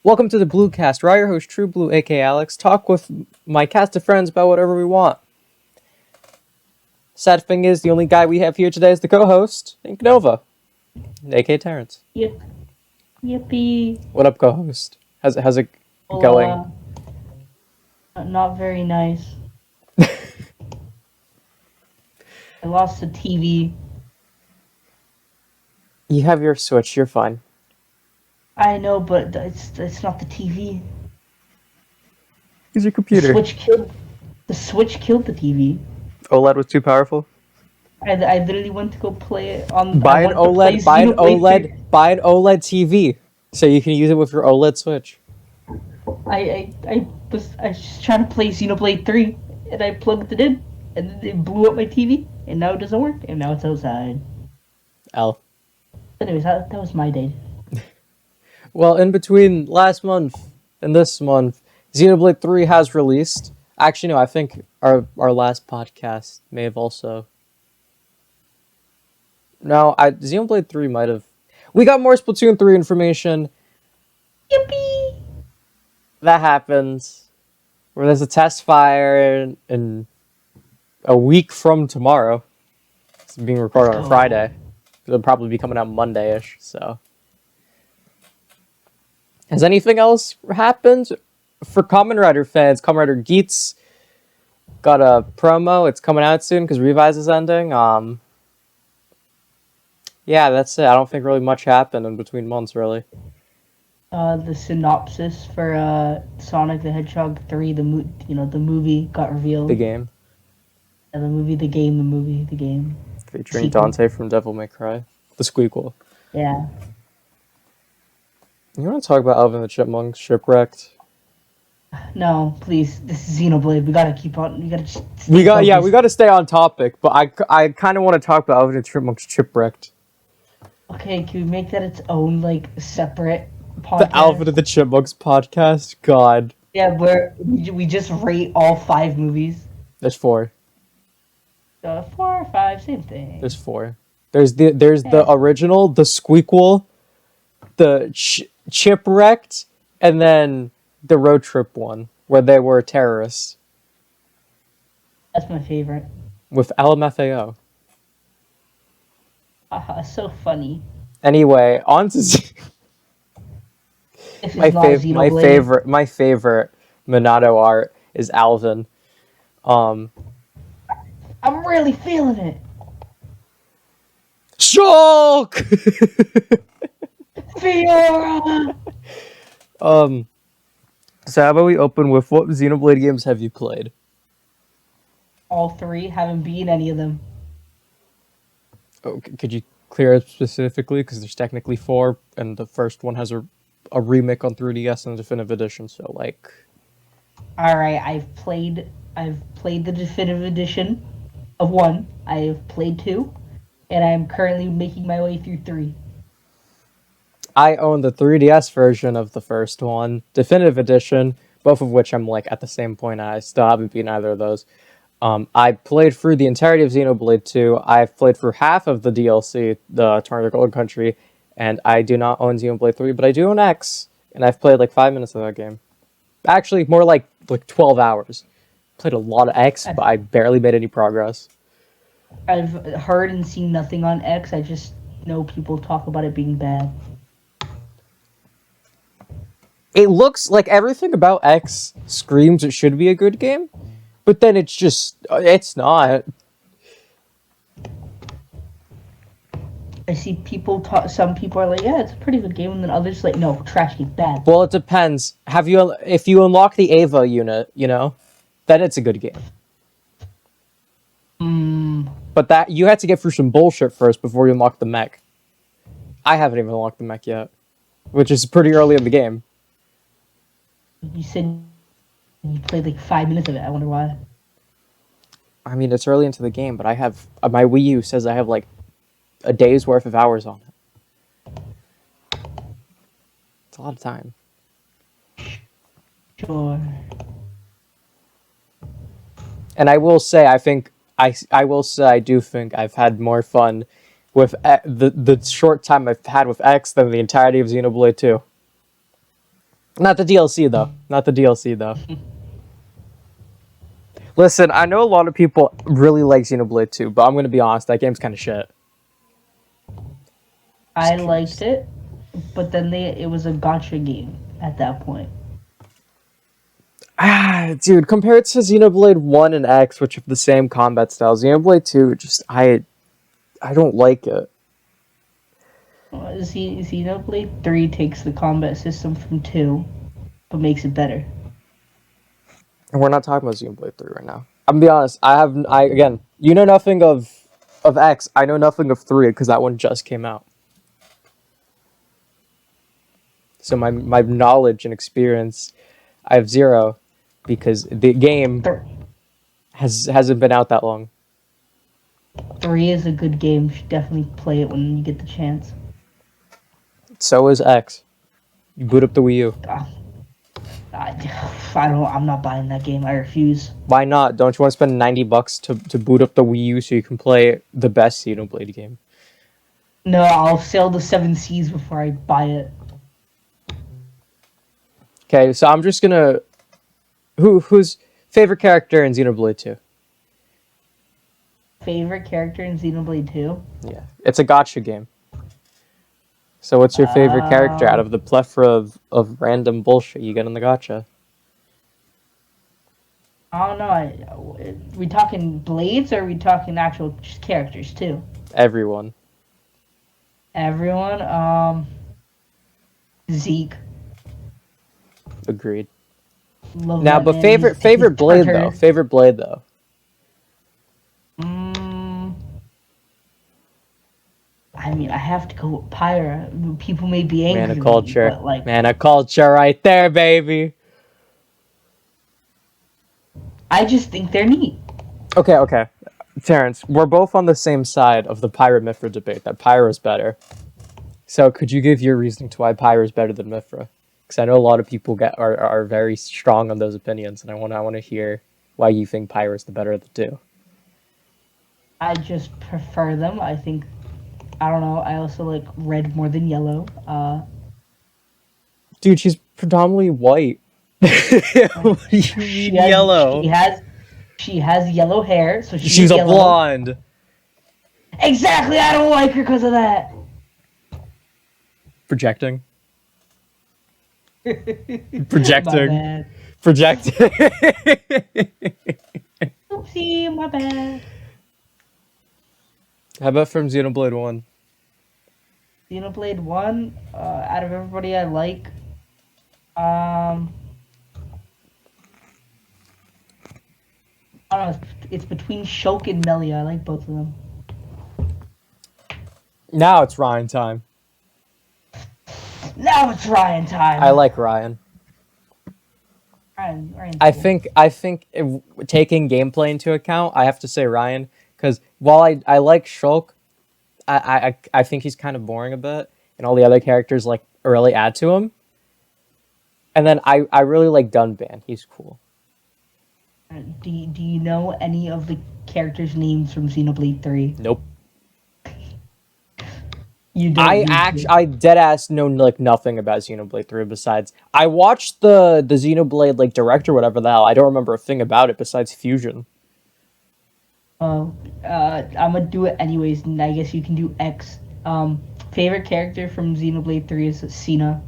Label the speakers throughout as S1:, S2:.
S1: Welcome to the Blue Cast, where I, your host, True Blue, aka Alex, talk with my cast of friends about whatever we want. Sad thing is, the only guy we have here today is the co-host, Ink Nova, aka Terrence.
S2: Yep. Yippee.
S1: What up, co-host? How's it
S2: Well,
S1: going?
S2: not very nice. I lost the TV.
S1: You have your Switch, you're fine.
S2: I know, but it's not the TV.
S1: Use your
S2: The
S1: computer.
S2: Switch killed the TV.
S1: OLED was too powerful?
S2: I literally went to go play it on. I
S1: Buy an
S2: wanted to play
S1: OLED, buy an
S2: Xenoblade 3.
S1: OLED, buy an OLED TV, so you can use it with your OLED Switch.
S2: I was just trying to play Xenoblade 3, and I plugged it in, and then it blew up my TV, and now it doesn't work, and now it's outside.
S1: L.
S2: Anyways, that was my day.
S1: Well, in between last month and this month, Xenoblade 3 has released. Actually, no, I think our last podcast may have also... No, Xenoblade 3 might have... We got more Splatoon 3 information.
S2: Yippee!
S1: That happens. Where there's a test fire in a week from tomorrow. It's being recorded on a Friday. It'll probably be coming out Monday-ish, so... Has anything else happened? For Kamen Rider fans, Kamen Rider Geats got a promo. It's coming out soon because Revise is ending. Yeah, that's it. I don't think really much happened in between months, really.
S2: The synopsis for Sonic the Hedgehog 3, the movie got revealed.
S1: The game.
S2: And the movie, the game.
S1: Featuring
S2: Sequel.
S1: Dante from Devil May Cry. The Squeakquel.
S2: Yeah.
S1: You want to talk about Alvin the Chipmunk Shipwrecked?
S2: No, please. This is Xenoblade. We gotta keep on.
S1: We got to stay on topic, but I kind of want to talk about Alvin the Chipmunk Shipwrecked.
S2: Okay, can we make that its own separate podcast?
S1: The Alvin and the Chipmunks podcast? God.
S2: Yeah, where we just rate all 5 movies.
S1: There's 4.
S2: 4 or 5, same thing.
S1: There's 4. There's the original, the Squeakquel, the Chipwrecked, and then the road trip one where they were terrorists
S2: That's my favorite.
S1: with LMFAO.
S2: So funny.
S1: Anyway, on to
S2: This is
S1: my
S2: not Xenoblade.
S1: my favorite Minato art is Alvin.
S2: I'm really feeling it.
S1: Shock.
S2: Fiora!
S1: So how about we open with what Xenoblade games have you played?
S2: All 3, haven't beaten any of them.
S1: Oh, could you clear it specifically? Because there's technically 4, and the first one has a remake on 3DS and a definitive edition. So like,
S2: All right, I've played the definitive edition of 1. I've played 2, and I'm currently making my way through 3.
S1: I own the 3DS version of the first one, definitive edition, both of which I'm like at the same point. I still haven't beaten either of those. I played through the entirety of Xenoblade 2. I've played through half of the DLC, the Tournament of Golden Country, and I do not own Xenoblade 3, but I do own X, and I've played like 5 minutes of that game. Actually, more like 12 hours. Played a lot of X, but I barely made any progress.
S2: I've heard and seen nothing on X. I just know people talk about it being bad.
S1: It looks like everything about X screams it should be a good game, but then it's not.
S2: I see people some people are like, yeah, it's a pretty good game, and then others like, no, trash game, bad.
S1: Well, it depends. If you unlock the Ava unit, then it's a good game. But that you had to get through some bullshit first before you unlock the mech. I haven't even unlocked the mech yet, which is pretty early in the game.
S2: You said you played like 5 minutes of it. I wonder why.
S1: I mean, it's early into the game, but I have my Wii U says I have like a day's worth of hours on it. It's a lot of time.
S2: Sure.
S1: And I will say, I do think I've had more fun with the short time I've had with X than the entirety of Xenoblade 2. Not the DLC though. Not the DLC though. Listen, I know a lot of people really like Xenoblade 2, but I'm gonna be honest, that game's kind of shit.
S2: I
S1: Just
S2: liked
S1: curious.
S2: it, but then it was a gotcha game at that point.
S1: Ah, dude, compared to Xenoblade 1 and X, which have the same combat style, Xenoblade 2, just I don't like it.
S2: Xenoblade 3 takes the combat system from 2, but makes it better.
S1: And we're not talking about Xenoblade 3 right now. I'm gonna be honest, I again, you know nothing of X, I know nothing of 3 because that one just came out. So my knowledge and experience, I have zero because the game
S2: Th-
S1: hasn't been out that long.
S2: 3 is a good game. You should definitely play it when you get the chance.
S1: So is X. You boot up the Wii U.
S2: Uh, I'm not buying that game. I refuse.
S1: Why not? Don't you want to spend $90 to boot up the Wii U so you can play the best Xenoblade game?
S2: No, I'll sail the 7 seas before I buy it.
S1: Okay, so I'm just gonna who's favorite character in Xenoblade 2?
S2: Favorite character in Xenoblade 2?
S1: Yeah, it's a gotcha game. So what's your favorite character out of the plethora of random bullshit you get in the gotcha?
S2: I don't know. We talking blades or are we talking actual just characters too?
S1: Everyone.
S2: Everyone. Zeke.
S1: Agreed.
S2: Love
S1: Now,
S2: that
S1: but
S2: man.
S1: favorite
S2: He's
S1: blade
S2: Hunter.
S1: though. Favorite blade though.
S2: I mean, I have to go with Pyra. People may be angry
S1: Mana
S2: with
S1: culture.
S2: me, but like,
S1: Mana culture right there, baby.
S2: I just think they're neat.
S1: Okay. Terrence, we're both on the same side of the Pyra Mithra debate that Pyra is better. So could you give your reasoning to why Pyra is better than Mithra? Because I know a lot of people are very strong on those opinions, and I want to hear why you think Pyra is the better of the two.
S2: I just prefer them. I think, I don't know. I also like red more than yellow.
S1: Dude, she's predominantly white. What do you mean yellow?
S2: She has yellow hair, so
S1: She's
S2: she's
S1: a
S2: yellow.
S1: blonde.
S2: Exactly. I don't like her because of that.
S1: Projecting.
S2: My
S1: Projecting.
S2: bad.
S1: Projecting.
S2: Oopsie, my bad.
S1: How about from Xenoblade 1?
S2: Xenoblade 1, out of everybody I like, I don't know, it's between Shulk and Melia. I like both of them.
S1: Now it's Ryan time.
S2: Now it's Ryan time.
S1: I like Ryan.
S2: Ryan's
S1: I
S2: cool.
S1: think if, taking gameplay into account, I have to say Ryan because while I like Shulk, I think he's kind of boring a bit, and all the other characters like really add to him. And then I really like Dunban. He's cool.
S2: Do you know any of the characters' names from Xenoblade 3?
S1: Nope.
S2: You don't.
S1: I dead ass know like nothing about Xenoblade 3 besides I watched the Xenoblade like direct or whatever the hell. I don't remember a thing about it besides Fusion.
S2: I'm gonna do it anyways, and I guess you can do X. Favorite character from Xenoblade 3 is Senna,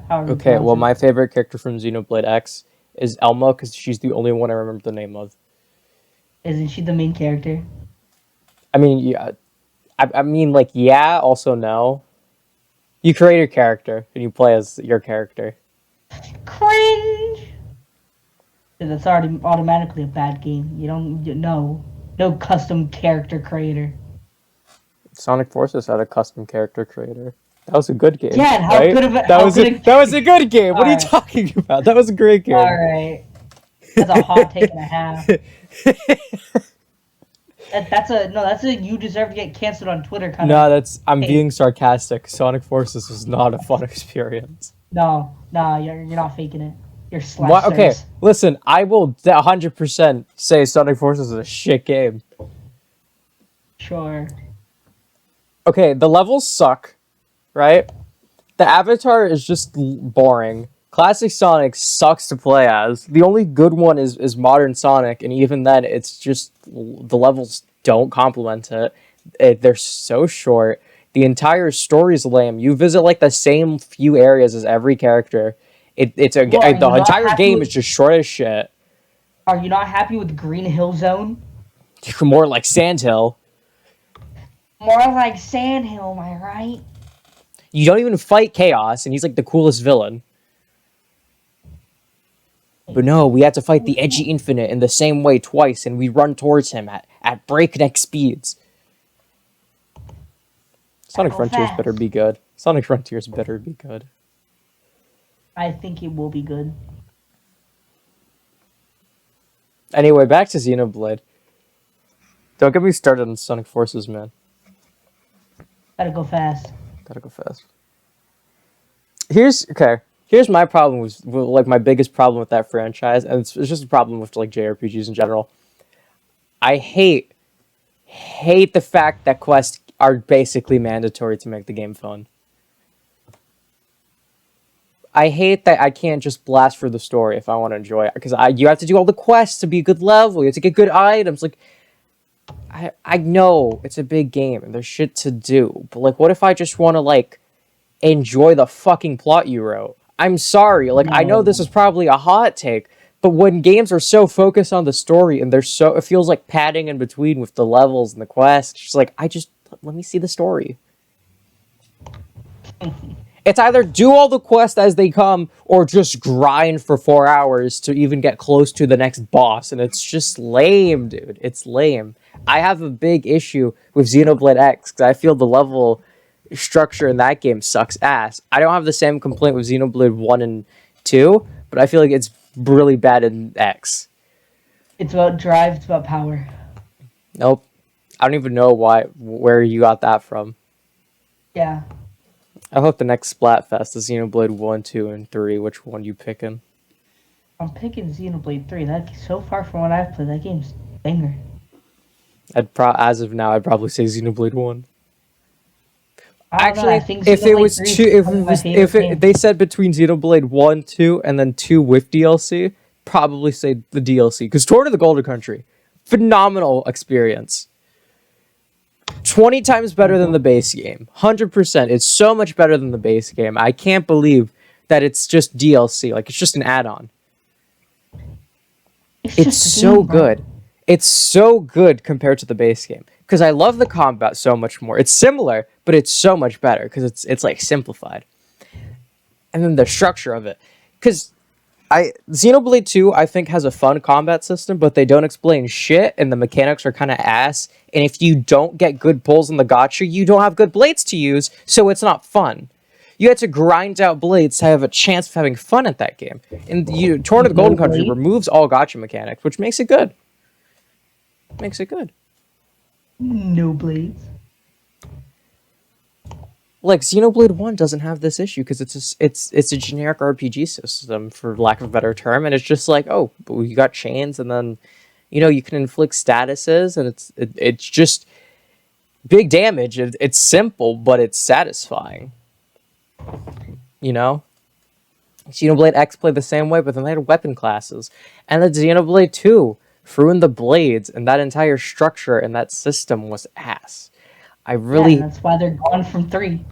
S2: however you
S1: Okay,
S2: pronounce
S1: well
S2: it.
S1: my favorite character from Xenoblade X is Elma because she's the only one I remember the name of.
S2: Isn't she the main character?
S1: I mean, yeah, I mean like yeah, also no. You create your character and you play as your character.
S2: Cringe! That's already automatically a bad game. You don't, no custom character creator.
S1: Sonic Forces had a custom character creator. That was a good game.
S2: Yeah, and how
S1: right?
S2: good of a
S1: That was a good game. What are you
S2: Alright.
S1: talking about? That was a great game.
S2: Alright. That's a hot take and a half. That's a you deserve to get canceled on Twitter kind
S1: No,
S2: of.
S1: that's I'm
S2: Hey.
S1: being sarcastic. Sonic Forces was not a fun experience.
S2: No, you're not faking it. You're slash
S1: What? Okay,
S2: service.
S1: listen. I will 100% say Sonic Forces is a shit game.
S2: Sure.
S1: Okay, the levels suck, right? The avatar is just boring. Classic Sonic sucks to play as. The only good one is Modern Sonic, and even then, it's just the levels don't complement they're so short. The entire story's lame. You visit like the same few areas as every character.
S2: Well, are
S1: The
S2: you not
S1: entire
S2: happy
S1: game is
S2: with?
S1: just short as shit.
S2: Are you not happy with Green Hill Zone?
S1: More like Sandhill.
S2: More like Sandhill, am I right?
S1: You don't even fight Chaos, and he's like the coolest villain. But no, we had to fight the Edgy Infinite in the same way twice, and we run towards him at breakneck speeds. Sonic
S2: Go
S1: Frontiers better
S2: fast.
S1: be good. Sonic Frontiers better be good.
S2: I think it will be good.
S1: Anyway, back to Xenoblade. Don't get me started on Sonic Forces, man.
S2: Gotta go fast.
S1: Gotta go fast. Here's my problem with like my biggest problem with that franchise, and it's just a problem with like JRPGs in general. I hate the fact that quests are basically mandatory to make the game fun. I hate that I can't just blast for the story if I want to enjoy it, because you have to do all the quests to be a good level. You have to get good items. Like, I know it's a big game and there's shit to do, but like, what if I just want to like enjoy the fucking plot you wrote? I'm sorry, like I know this is probably a hot take, but when games are so focused on the story and it feels like padding in between with the levels and the quests, it's just like let me see the story. It's either do all the quests as they come or just grind for 4 hours to even get close to the next boss, and it's just lame, dude. It's lame. I have a big issue with Xenoblade X because I feel the level structure in that game sucks ass. I don't have the same complaint with Xenoblade 1 and 2, but I feel like it's really bad in X.
S2: It's about drive, it's about power.
S1: Nope. I don't even know where you got that from.
S2: Yeah.
S1: I hope the next Splatfest is Xenoblade 1, 2, and 3. Which one you picking?
S2: I'm picking Xenoblade 3. That's so far from what I've played. That game's banger.
S1: As of now, I'd probably say Xenoblade 1.
S2: I
S1: Actually,
S2: think
S1: if it
S2: Xenoblade
S1: was
S2: 3 is
S1: two,
S2: probably my favorite game.
S1: they said between Xenoblade 1, 2, and then 2 with DLC, probably say the DLC. Because Tour to the Golden Country, phenomenal experience. 20 times better than the base game. 100%. It's so much better than the base game. I can't believe that it's just DLC. Like, it's just an add-on. It's so good. It's so good compared to the base game. Because I love the combat so much more. It's similar, but it's so much better. Because it's like simplified. And then the structure of it. Because Xenoblade 2, I think, has a fun combat system, but they don't explain shit, and the mechanics are kind of ass. And if you don't get good pulls in the gacha, you don't have good blades to use, so it's not fun. You had to grind out blades to have a chance of having fun at that game. And Tour to the Golden Country removes all gacha mechanics, which makes it good. Makes it good.
S2: No blades.
S1: Like, Xenoblade 1 doesn't have this issue because it's a generic RPG system, for lack of a better term, and it's just like, oh, you got chains, and then, you can inflict statuses, and it's just big damage. It's simple, but it's satisfying. Xenoblade X played the same way, but then they had weapon classes. And the Xenoblade 2 threw in the blades, and that entire structure and that system was ass.
S2: That's why they're gone from 3.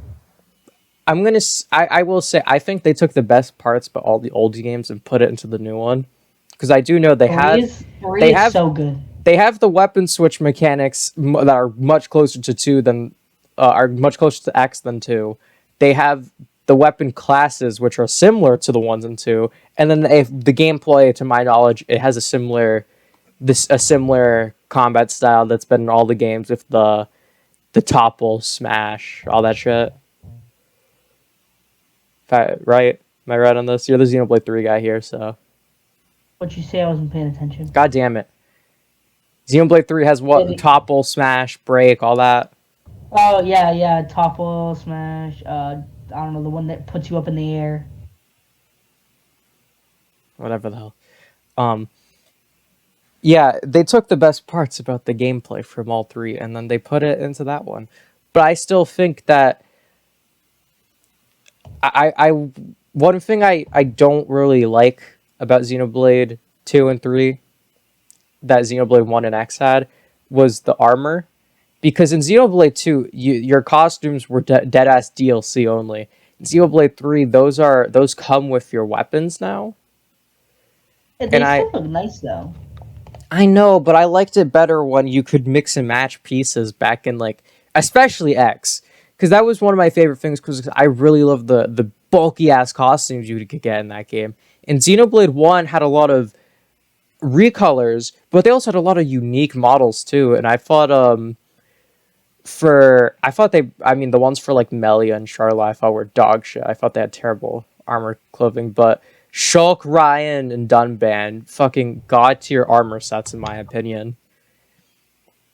S1: I will say, I think they took the best parts about all the old games and put it into the new one. Because I do know they have
S2: so good.
S1: They have the weapon switch mechanics that are much closer to 2 than are much closer to X than 2. They have the weapon classes which are similar to the ones in 2, and then the gameplay, to my knowledge, it has a similar combat style that's been in all the games with the topple, smash, all that shit. Right? Am I right on this? You're the Xenoblade 3 guy here, so.
S2: What'd you say? I wasn't paying attention.
S1: God damn it. Xenoblade 3 has what? Topple, smash, break, all that.
S2: Oh, yeah. Topple, smash, I don't know, the one that puts you up in the air.
S1: Whatever the hell. Yeah, they took the best parts about the gameplay from all 3, and then they put it into that one. But I still think that One thing I don't really like about Xenoblade 2 and 3 that Xenoblade 1 and X had was the armor. Because in Xenoblade 2, your costumes were dead ass DLC only. In Xenoblade 3, those come with your weapons now. And
S2: They still look nice though.
S1: I know, but I liked it better when you could mix and match pieces back in like especially X. Because that was one of my favorite things because I really love the bulky ass costumes you could get in that game. And Xenoblade 1 had a lot of recolors, but they also had a lot of unique models too. And I thought the ones for like Melia and Charlotte I thought were dog shit. I thought they had terrible armor clothing, but Shulk, Ryan, and Dunban fucking god tier armor sets in my opinion.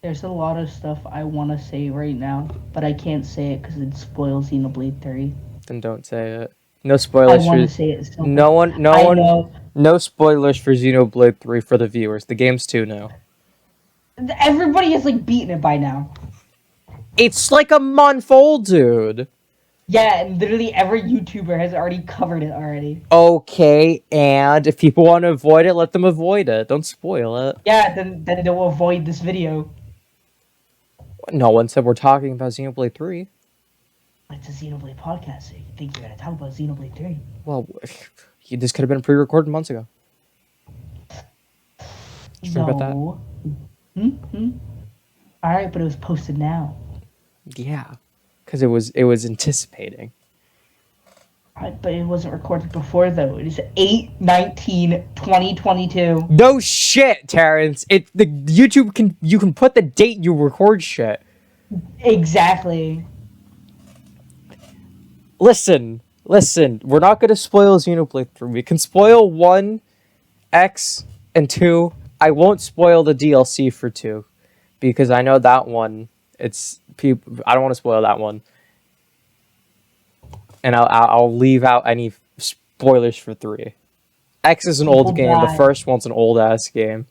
S2: There's a lot of stuff I want to say right now, but I can't say it because it spoils Xenoblade 3.
S1: Then don't say it. No
S2: I
S1: spoilers
S2: want
S1: for
S2: to say it so
S1: no
S2: bad.
S1: one no
S2: I
S1: one
S2: know.
S1: no spoilers for Xenoblade 3 for the viewers. The game's too new.
S2: Everybody has like beaten it by now.
S1: It's like a month old, dude.
S2: Yeah, and literally every YouTuber has already covered it already.
S1: Okay, and if people want to avoid it, let them avoid it. Don't spoil it.
S2: Yeah, then they'll avoid this video.
S1: No one said we're talking about Xenoblade 3.
S2: It's a Xenoblade podcast, so you think you're gonna talk about Xenoblade 3.
S1: Well, this could have been pre-recorded months ago. Did you think about that?
S2: Hmm? Alright, but it was posted now.
S1: Yeah, because it was anticipating.
S2: But it wasn't recorded before though. It is 8/19/2022.
S1: No shit, Terrence. The YouTube you can put the date you record shit.
S2: Exactly.
S1: Listen. We're not gonna spoil Xenoblade 3. We can spoil 1, X, and 2. I won't spoil the DLC for 2 because I know that one. It's people. I don't want to spoil that one, and I'll leave out any spoilers for 3. X is an
S2: People
S1: old game.
S2: die.
S1: The first one's an old ass game.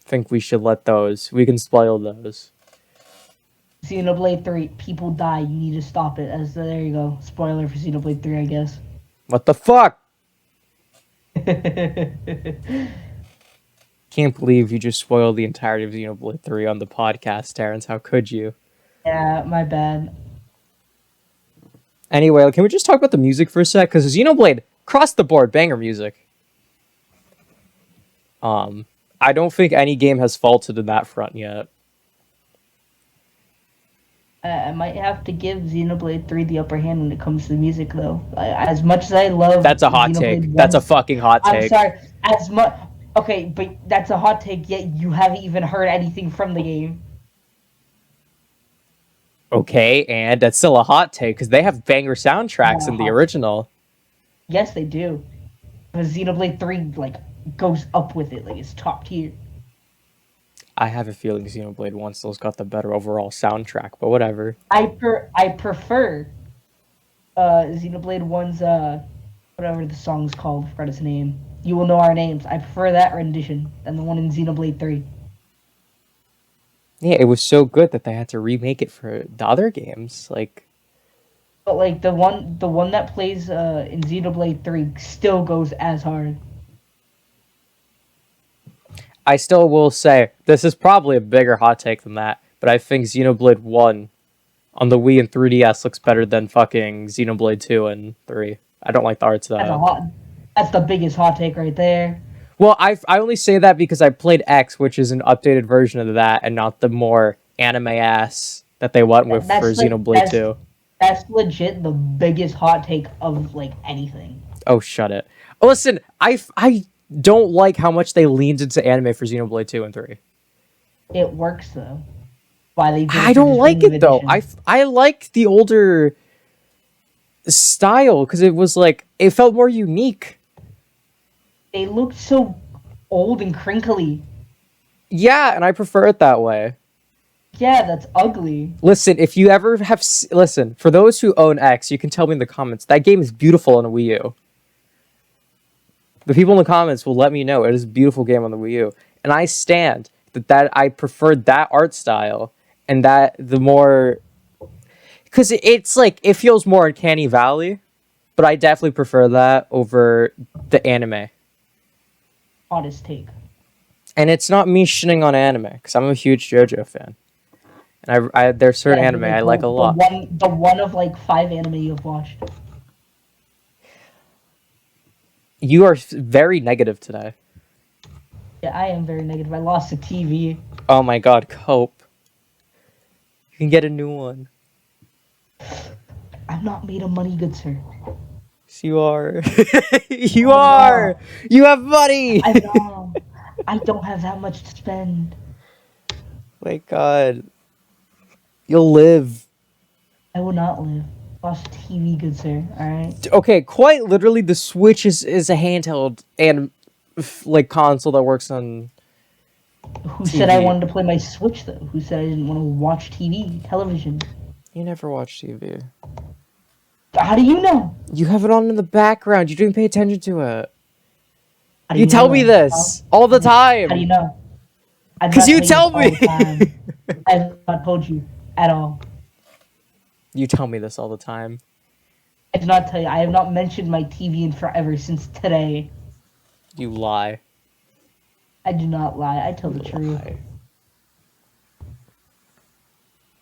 S1: Think we should let those. We can spoil those.
S2: Xenoblade 3, people die. You need to stop it. There you go. Spoiler for Xenoblade 3, I guess.
S1: What the fuck? Can't believe you just spoiled the entirety of Xenoblade 3 on the podcast, Terrence. How could you?
S2: Yeah, my bad.
S1: Anyway, can we just talk about the music for a sec? Because Xenoblade, across the board, banger music. I don't think any game has faulted in that front yet.
S2: I might have to give Xenoblade 3 the upper hand when it comes to the music, though. As much as I love...
S1: That's a hot
S2: Xenoblade
S1: take.
S2: 1,
S1: That's a fucking hot take.
S2: I'm sorry. As much... Okay, but that's a hot take, yet you haven't even heard anything from the game.
S1: Okay, and that's still a hot take, because they have banger soundtracks in the original.
S2: Yes, they do. But Xenoblade 3, like, goes up with it. Like, it's top tier.
S1: I have a feeling Xenoblade 1 still's got the better overall soundtrack, but whatever.
S2: I prefer Xenoblade 1's whatever the song's called, I forgot its name. You Will Know Our Names. I prefer that rendition than the one in Xenoblade 3.
S1: Yeah, it was so good that they had to remake it for the other games. Like,
S2: But like the one that plays in Xenoblade 3 still goes as hard.
S1: I still will say this is probably a bigger hot take than that, but I think Xenoblade 1 on the Wii and 3DS looks better than fucking Xenoblade 2 and 3. I don't like the art style.
S2: That's the biggest hot take right there.
S1: Well, I only say that because I played X, which is an updated version of that, and not the more anime ass that they went with for Xenoblade 2.
S2: That's legit the biggest hot take of like anything.
S1: Oh, shut it. Oh, listen, I don't like how much they leaned into anime for Xenoblade 2 and 3.
S2: It works though. Why they?
S1: I don't like it though. I like the older style because it was like it felt more unique.
S2: They looked so old and crinkly.
S1: Yeah, and I prefer it that way.
S2: Yeah, that's ugly.
S1: Listen, if you ever have... Listen, for those who own X, you can tell me in the comments. That game is beautiful on a Wii U. The people in the comments will let me know. It is a beautiful game on the Wii U. And I stand that I preferred that art style and that the more... because it's like it feels more uncanny valley, but I definitely prefer that over the anime.
S2: Hottest take.
S1: And it's not me shitting on anime because I'm a huge JoJo fan, and I there's certain
S2: Yeah,
S1: anime I like a lot.
S2: the one of like 5 anime you've watched.
S1: You are very negative today.
S2: Yeah, I am very negative. I lost a TV.
S1: Oh my god, cope. You can get a new one.
S2: I'm not made of money, good sir.
S1: Yes, you are. You
S2: I'm
S1: are.
S2: not.
S1: You have money.
S2: I'm not. I don't have that much to spend.
S1: My god, you'll live.
S2: I will not live. Lost a TV, good sir. All right.
S1: Okay, quite literally, the Switch is a handheld and like console that works on
S2: Who said I
S1: TV.
S2: wanted to play my Switch though? Who said I didn't want to watch TV, television?
S1: You never watch TV.
S2: How do you know?
S1: You have it on in the background. You didn't pay attention to it.
S2: How do
S1: You
S2: you
S1: tell
S2: know
S1: me
S2: that?
S1: this all the
S2: How do you
S1: time.
S2: know? I've
S1: Because
S2: not
S1: you
S2: told you
S1: tell
S2: this all
S1: me.
S2: the time. I've not told you at all.
S1: You tell me this all the time.
S2: I did not tell you. I have not mentioned my TV in forever since today.
S1: You lie.
S2: I do not lie. I tell
S1: You
S2: the truth.
S1: lie.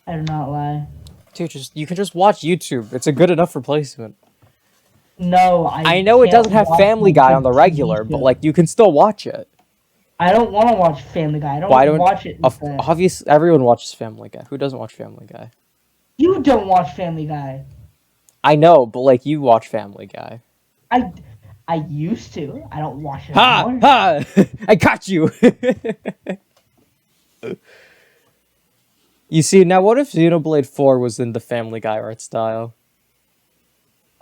S2: I do not lie.
S1: Dude, you can just watch YouTube. It's a good enough replacement.
S2: No,
S1: I
S2: I
S1: know it
S2: can't
S1: doesn't have
S2: watch
S1: Family
S2: a
S1: Guy on
S2: good
S1: the
S2: TV
S1: regular, but
S2: show.
S1: like you can still watch it.
S2: I don't want to watch Family Guy. I don't
S1: Why don't
S2: watch it. Instead.
S1: obviously everyone watches Family Guy. Who doesn't watch Family Guy?
S2: You don't watch Family Guy.
S1: I know, but like you watch Family Guy.
S2: I, I used to. I don't watch it
S1: Ha
S2: anymore.
S1: ha! I caught you. You see, now what if Xenoblade 4 was in the Family Guy art style?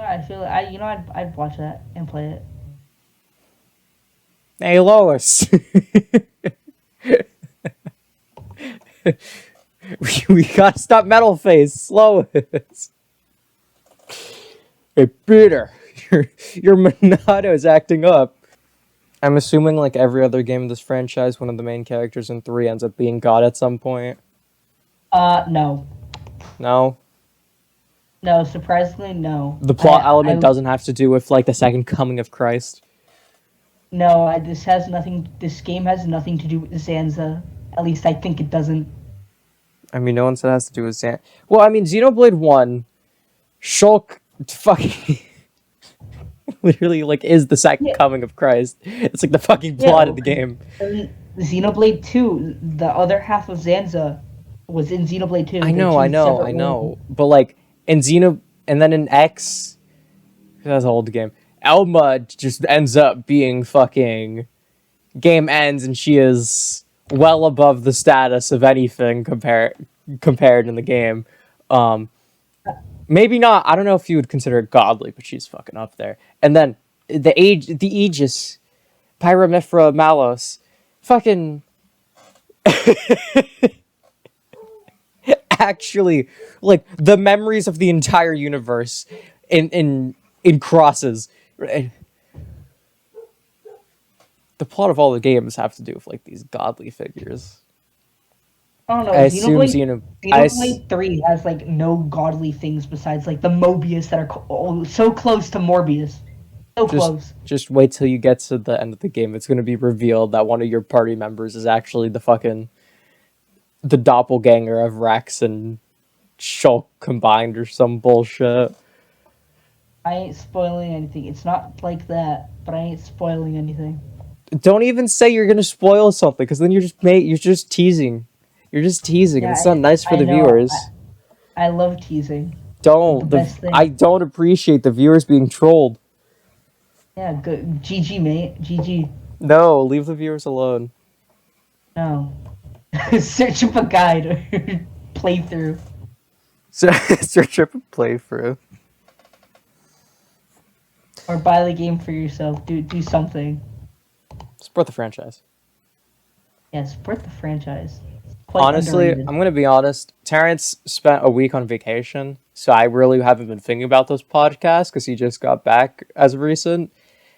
S2: I feel I'd watch that and play it.
S1: Hey, Lois. we gotta stop Metal Face, Lois. Hey, Peter, your Monato's acting up. I'm assuming, like every other game in this franchise, one of the main characters in 3 ends up being God at some point.
S2: No.
S1: No?
S2: No, surprisingly, no.
S1: The plot element doesn't have to do with, like, the second coming of Christ.
S2: No, this has nothing. This game has nothing to do with Zanza. At least I think it doesn't.
S1: I mean, no one said it has to do with Xan. Well, I mean, Xenoblade 1, Shulk fucking literally, like, is the second coming of Christ. It's like the fucking plot of the game.
S2: And Xenoblade 2, the other half of Zanza, was in Xenoblade 2.
S1: I know. But, like, in and then in X, that's an old game. Elma just ends up being fucking. Game ends and she is well above the status of anything compared in the game. Maybe not. I don't know if you would consider it godly, but she's fucking up there. And then the Aegis, Pyramithra Malos, fucking. Actually, like the memories of the entire universe in crosses. The plot of all the games have to do with like these godly figures.
S2: I don't know.
S1: I assume
S2: Xenoblade 3 has like no godly things besides like the Mobius that are so close to Morbius. So close.
S1: Just wait till you get to the end of the game. It's going to be revealed that one of your party members is actually the doppelganger of Rex and Shulk combined or some bullshit.
S2: I ain't spoiling anything. It's not like that, but I ain't spoiling anything.
S1: Don't even say you're gonna spoil something, because then you're just teasing. You're just teasing, and it's not nice for the viewers.
S2: I love teasing.
S1: Don't. I don't appreciate the viewers being trolled.
S2: Yeah, good. GG, mate. GG.
S1: No, leave the viewers alone.
S2: No. Search up a guide or playthrough.
S1: Search up a playthrough.
S2: Or buy the game for yourself. Do something.
S1: Support the franchise.
S2: Yeah, support the franchise.
S1: Honestly, I'm going to be honest. Terrence spent a week on vacation, so I really haven't been thinking about this podcast because he just got back as of recent.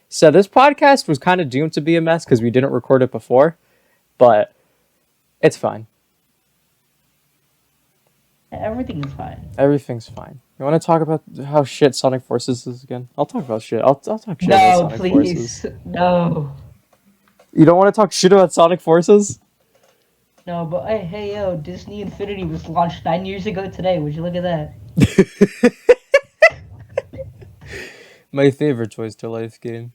S1: So this podcast was kind of doomed to be a mess because we didn't record it before, but it's fine.
S2: Everything is fine.
S1: Everything's fine. You want to talk about how shit Sonic Forces is again? I'll talk about shit. I'll talk shit about
S2: No,
S1: Sonic Forces.
S2: please. No.
S1: You don't want to talk shit about Sonic Forces?
S2: No, but hey, yo, Disney Infinity was launched 9 years ago today. Would you look at that?
S1: My favorite Toys to Life game.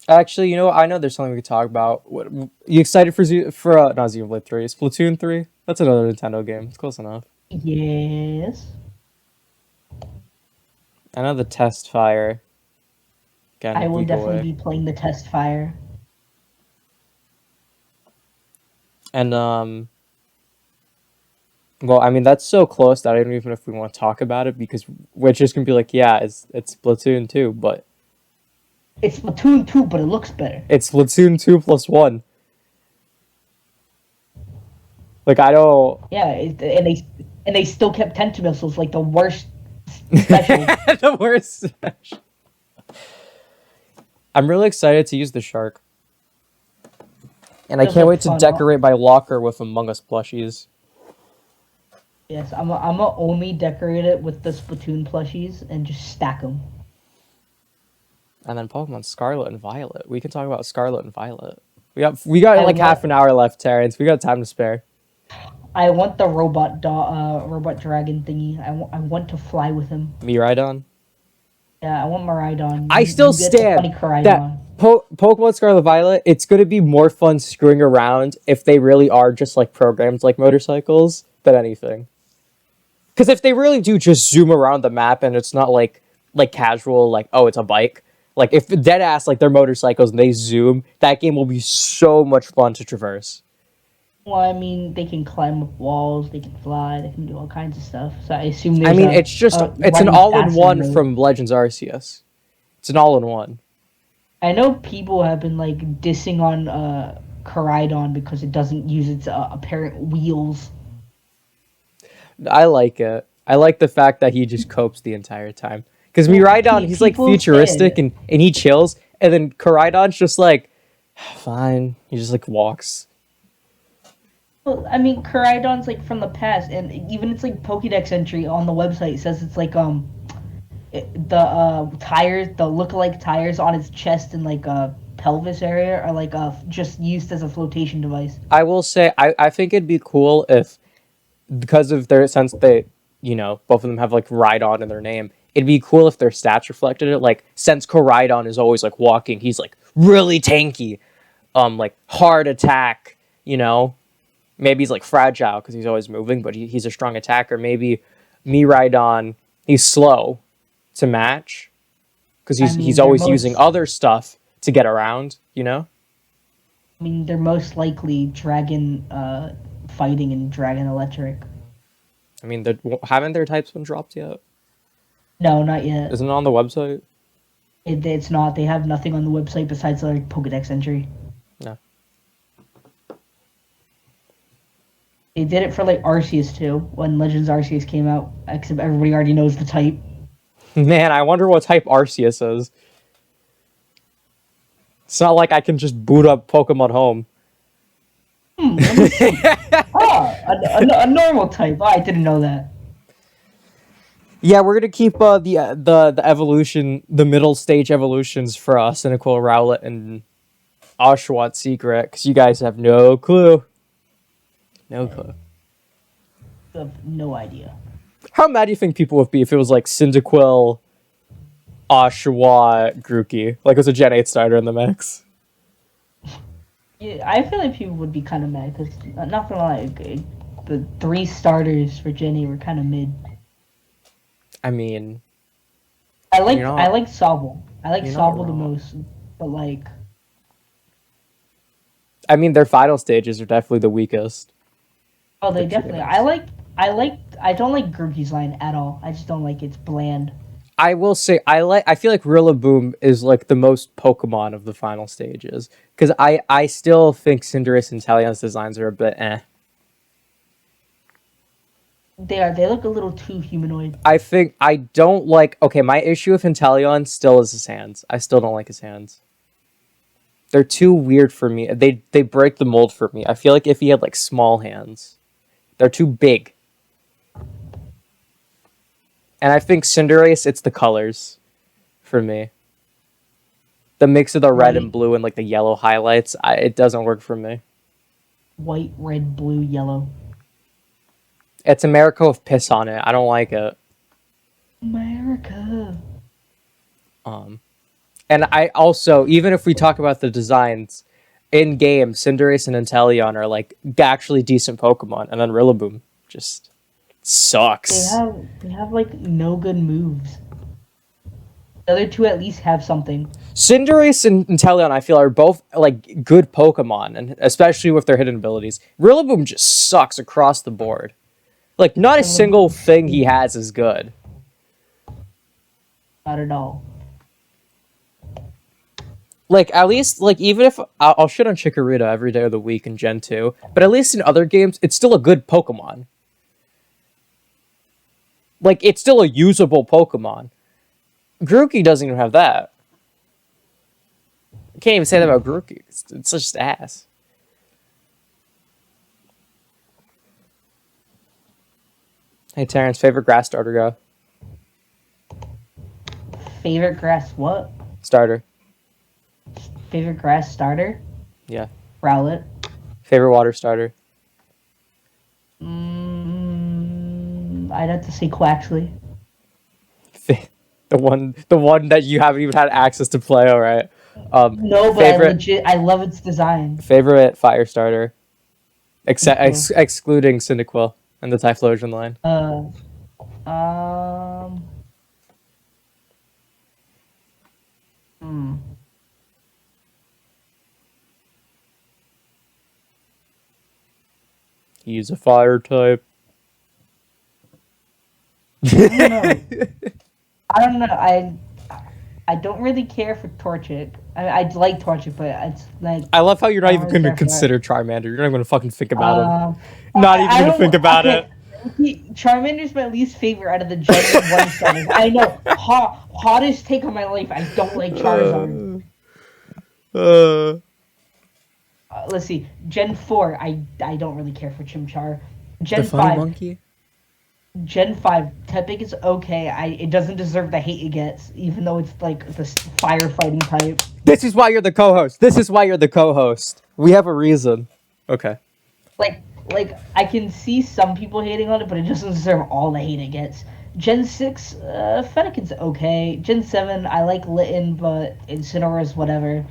S1: Actually, you know, I know there's something we could talk about. What you excited for not Xenoblade 3, Splatoon 3? That's another Nintendo game. It's close enough.
S2: Yes.
S1: I know the test fire. Again,
S2: I will
S1: week
S2: definitely
S1: away.
S2: be playing the test fire.
S1: And well, I mean that's so close that I don't even know if we want to talk about it because we're just gonna be like, yeah, it's Splatoon 2, but
S2: It's Splatoon 2, but it looks better.
S1: it's Splatoon 2 plus 1. Like I don't
S2: Yeah, and they still kept Tentamissiles, like the worst special.
S1: the worst. I'm really excited to use the shark. And I
S2: Feels
S1: can't
S2: like
S1: wait to
S2: fun.
S1: decorate my locker with Among Us plushies.
S2: Yes, I'm only decorate it with the Splatoon plushies and just stack them.
S1: And then Pokemon Scarlet and Violet. We can talk about Scarlet and Violet. We got
S2: I
S1: like
S2: want
S1: half an hour left, Terrence. We got time to spare.
S2: I want the robot dragon thingy. I want to fly with him.
S1: Miraidon.
S2: Yeah, I want Miraidon.
S1: I still
S2: You get the
S1: stand
S2: funny
S1: that
S2: Koraidon.
S1: Pokemon Scarlet Violet, it's going to be more fun screwing around if they really are just like programs like motorcycles than anything. Because if they really do just zoom around the map and it's not like casual, like, oh, it's a bike. Like, if dead ass, like, they're motorcycles and they zoom, that game will be so much fun to traverse.
S2: Well, I mean, they can climb up walls, they can fly, they can do all kinds of stuff. So I assume
S1: I
S2: there's
S1: mean, it's an
S2: running faster
S1: all-in-one
S2: mode.
S1: from Legends Arceus. It's an all-in-one.
S2: I know people have been like dissing on Koraidon because it doesn't use its apparent wheels.
S1: I like it. I like the fact that he just copes the entire time. Because Miraidon, he's like
S2: People
S1: futuristic
S2: said,
S1: and he chills, and then Koraidon's just like, fine. He just like walks.
S2: well, I mean, Koraidon's like from the past, and even it's like Pokédex entry on the website says it's like the tires, the look-alike tires on its chest and like pelvis area are like just used as a flotation device.
S1: I will say, I think it'd be cool if, because of their, since they, you know, both of them have like Rhydon in their name, it'd be cool if their stats reflected it. Like, since Koraidon is always like walking, he's like really tanky, like hard attack, you know? Maybe he's like fragile because he's always moving, but he's a strong attacker. Maybe Miraidon, he's slow to match because
S2: I
S1: he's
S2: mean, they're
S1: always using
S2: most.
S1: other stuff to get around, you know?
S2: I mean, they're most likely dragon fighting and dragon electric.
S1: I mean, haven't their types been dropped yet?
S2: No, not yet.
S1: Isn't it on the website?
S2: It's not. They have nothing on the website besides their Pokedex entry.
S1: No.
S2: They did it for like Arceus too when Legends Arceus came out. Except everybody already knows the type.
S1: Man, I wonder what type Arceus is. It's not like I can just boot up Pokemon Home.
S2: Let me see. A normal type. Oh, I didn't know that.
S1: Yeah, we're gonna keep the evolution, the middle stage evolutions for Cynical, Rowlet, and Oshawott secret, because you guys have no clue. No clue.
S2: I have no idea.
S1: How mad do you think people would be if it was like Cyndaquil, Oshawott, Grookey? Like it was a Gen 8 starter in the mix.
S2: Yeah, I feel like people would be kind of mad because, not gonna lie, the 3 starters for Jenny were kind of mid.
S1: I mean,
S2: I like
S1: You're not-
S2: I like Sobble. I like
S1: you're not
S2: Sobble the
S1: wrong.
S2: most, but like
S1: I mean, their final stages are definitely the weakest.
S2: oh they
S1: The
S2: definitely
S1: Punics.
S2: I don't like Grookey's line at all. I just don't like it's bland.
S1: I will say I feel like Rillaboom is like the most Pokemon of the final stages because I still think Cinderace and Talion's designs are a bit eh.
S2: They look a little too humanoid.
S1: I think I don't like. Okay, my issue with Inteleon still is his hands. I still don't like his hands. They're too weird for me. They break the mold for me. I feel like if he had like small hands, they're too big. And I think Cinderace, it's the colors for me. The mix of the red and
S2: White,
S1: blue and like the yellow highlights, it doesn't work for me.
S2: white, red, blue, yellow.
S1: It's America with piss on it. I don't like it.
S2: America.
S1: And I also, even if we talk about the designs, in game, Cinderace and Inteleon are like actually decent Pokemon, and then Rillaboom just sucks.
S2: They have like no good moves. The other two at least have something.
S1: Cinderace and Inteleon, I feel, are both like good Pokemon, and especially with their hidden abilities. Rillaboom just sucks across the board. Like, not a single thing he has is good.
S2: Not at all.
S1: Like, at least, like, even if I'll shit on Chikorita every day of the week in Gen 2, but at least in other games, it's still a good Pokemon. Like, it's still a usable Pokemon. Grookey doesn't even have that. I can't even say that about Grookey. It's just ass. Hey, Terrence, favorite grass starter go?
S2: Favorite grass what?
S1: Starter.
S2: Favorite grass starter?
S1: Yeah.
S2: Rowlet.
S1: Favorite water starter?
S2: I'd have to say Quaxley.
S1: The one that you haven't even had access to play, all right?
S2: No, but I love its design.
S1: Favorite fire starter? Excluding Cyndaquil and the Typhlosion line. He's a fire type.
S2: I don't know. I don't really care for Torchic. I like Torchic, but it's like
S1: I love how you're not even going to consider Charmander. You're not going to fucking think about him. Not even
S2: I
S1: going to think about it.
S2: Charmander's my least favorite out of the Gen 1 starters. I know, hottest take on my life. I don't like Charizard. Let's see. Gen 4, I don't really care for Chimchar. Gen 5.
S1: Monkey?
S2: Gen 5, Tepig is okay. It doesn't deserve the hate it gets, even though it's like the firefighting type.
S1: This is why you're the co-host. We have a reason. Okay.
S2: Like I can see some people hating on it, but it doesn't deserve all the hate it gets. Gen 6, Fennekin's okay. Gen 7, I like Litten, but Incineroar's whatever.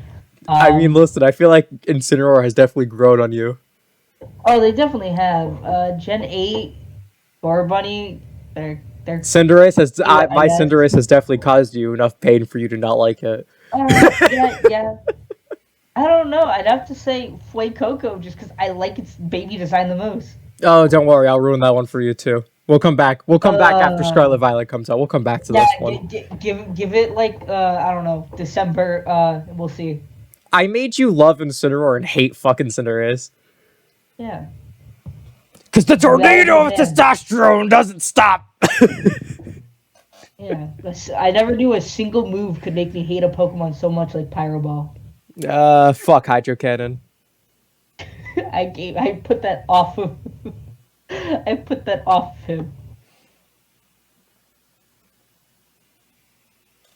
S1: I mean, listen, I feel like Incineroar has definitely grown on you.
S2: Oh, they definitely have. Gen 8, Bunny, they're
S1: Cinderace has my Cinderace has definitely caused you enough pain for you to not like it.
S2: Yeah. I don't know. I'd have to say Fuecoco just because I like its baby design the most.
S1: Oh, don't worry, I'll ruin that one for you too. We'll come back. We'll come back after Scarlet Violet comes out. We'll come back to this one.
S2: Give it like I don't know, December. We'll see.
S1: I made you love Incineroar and hate fucking Cinderace.
S2: Yeah.
S1: Because the tornado of testosterone doesn't stop.
S2: Yeah, I never knew a single move could make me hate a Pokemon so much like Pyro Ball.
S1: Fuck Hydro Cannon.
S2: I put that off of I put that off of him.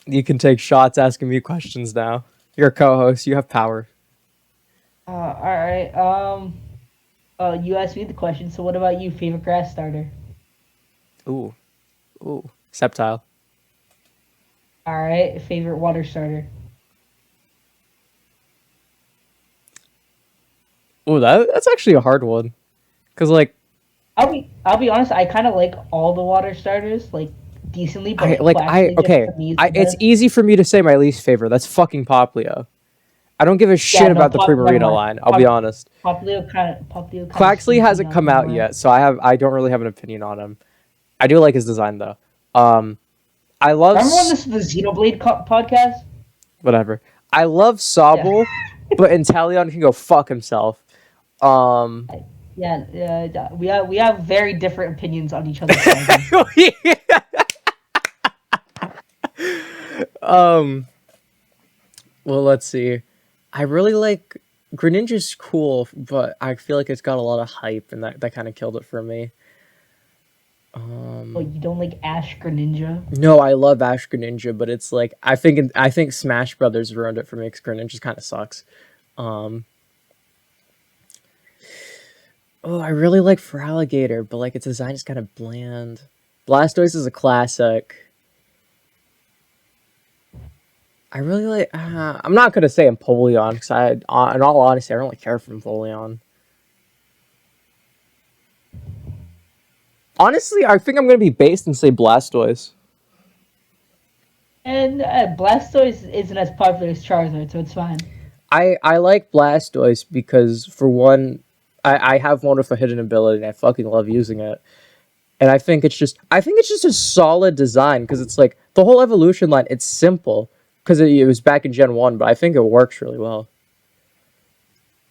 S1: You can take shots asking me questions now. You're a co-host. You have power.
S2: All right. You asked me the question. So, what about you? Favorite grass starter?
S1: Ooh, Sceptile.
S2: All right. Favorite water starter?
S1: Ooh, that's actually a hard one. Cause like,
S2: I'll be honest. I kind of like all the water starters, like decently. But
S1: it's easy for me to say my least favorite. That's fucking Popplio. I don't give a shit about the Primarina line. I'll be honest.
S2: Popplio
S1: Quaxley hasn't come out yet, so I don't really have an opinion on him. I do like his design though. I love.
S2: Remember when this was the Xenoblade podcast?
S1: Whatever. I love Sobble, but Inteleon can go fuck himself.
S2: Yeah. We have very different opinions on each other.
S1: Well, let's see. I really like Greninja's cool, but I feel like it's got a lot of hype, and that kind of killed it for me.
S2: Oh, you don't like Ash Greninja?
S1: No, I love Ash Greninja, but it's like I think Smash Brothers ruined it for me because Greninja kind of sucks. Um, oh, I really like Feraligatr, but like its design is kind of bland. Blastoise is a classic. I really like. I'm not gonna say Empoleon because in all honesty, I don't really care for Empoleon. Honestly, I think I'm gonna be based and say Blastoise.
S2: And Blastoise isn't as popular as Charizard, so it's fine.
S1: I like Blastoise because for one, I have one with a hidden ability and I fucking love using it. And I think it's just a solid design because it's like the whole evolution line. It's simple because it was back in Gen 1, but I think it works really well.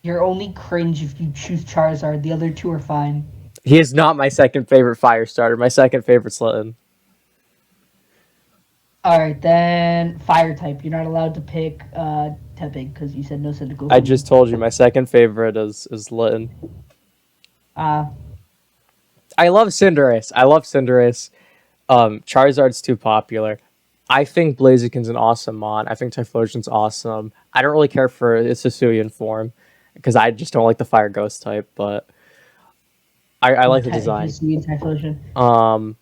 S2: You're only cringe if you choose Charizard. The other two are fine.
S1: He is not my second favorite fire starter. My second favorite's Litten.
S2: All right, then fire type. You're not allowed to pick Tepig because you said no Cyndaquil.
S1: I just told you my second favorite is Litten.
S2: Uh,
S1: I love Cinderace. I love Cinderace. Charizard's too popular. I think Blaziken's an awesome mon. I think Typhlosion's awesome. I don't really care for its Hisuian form because I just don't like the Fire Ghost type, but I like the design.
S2: Typhlosion.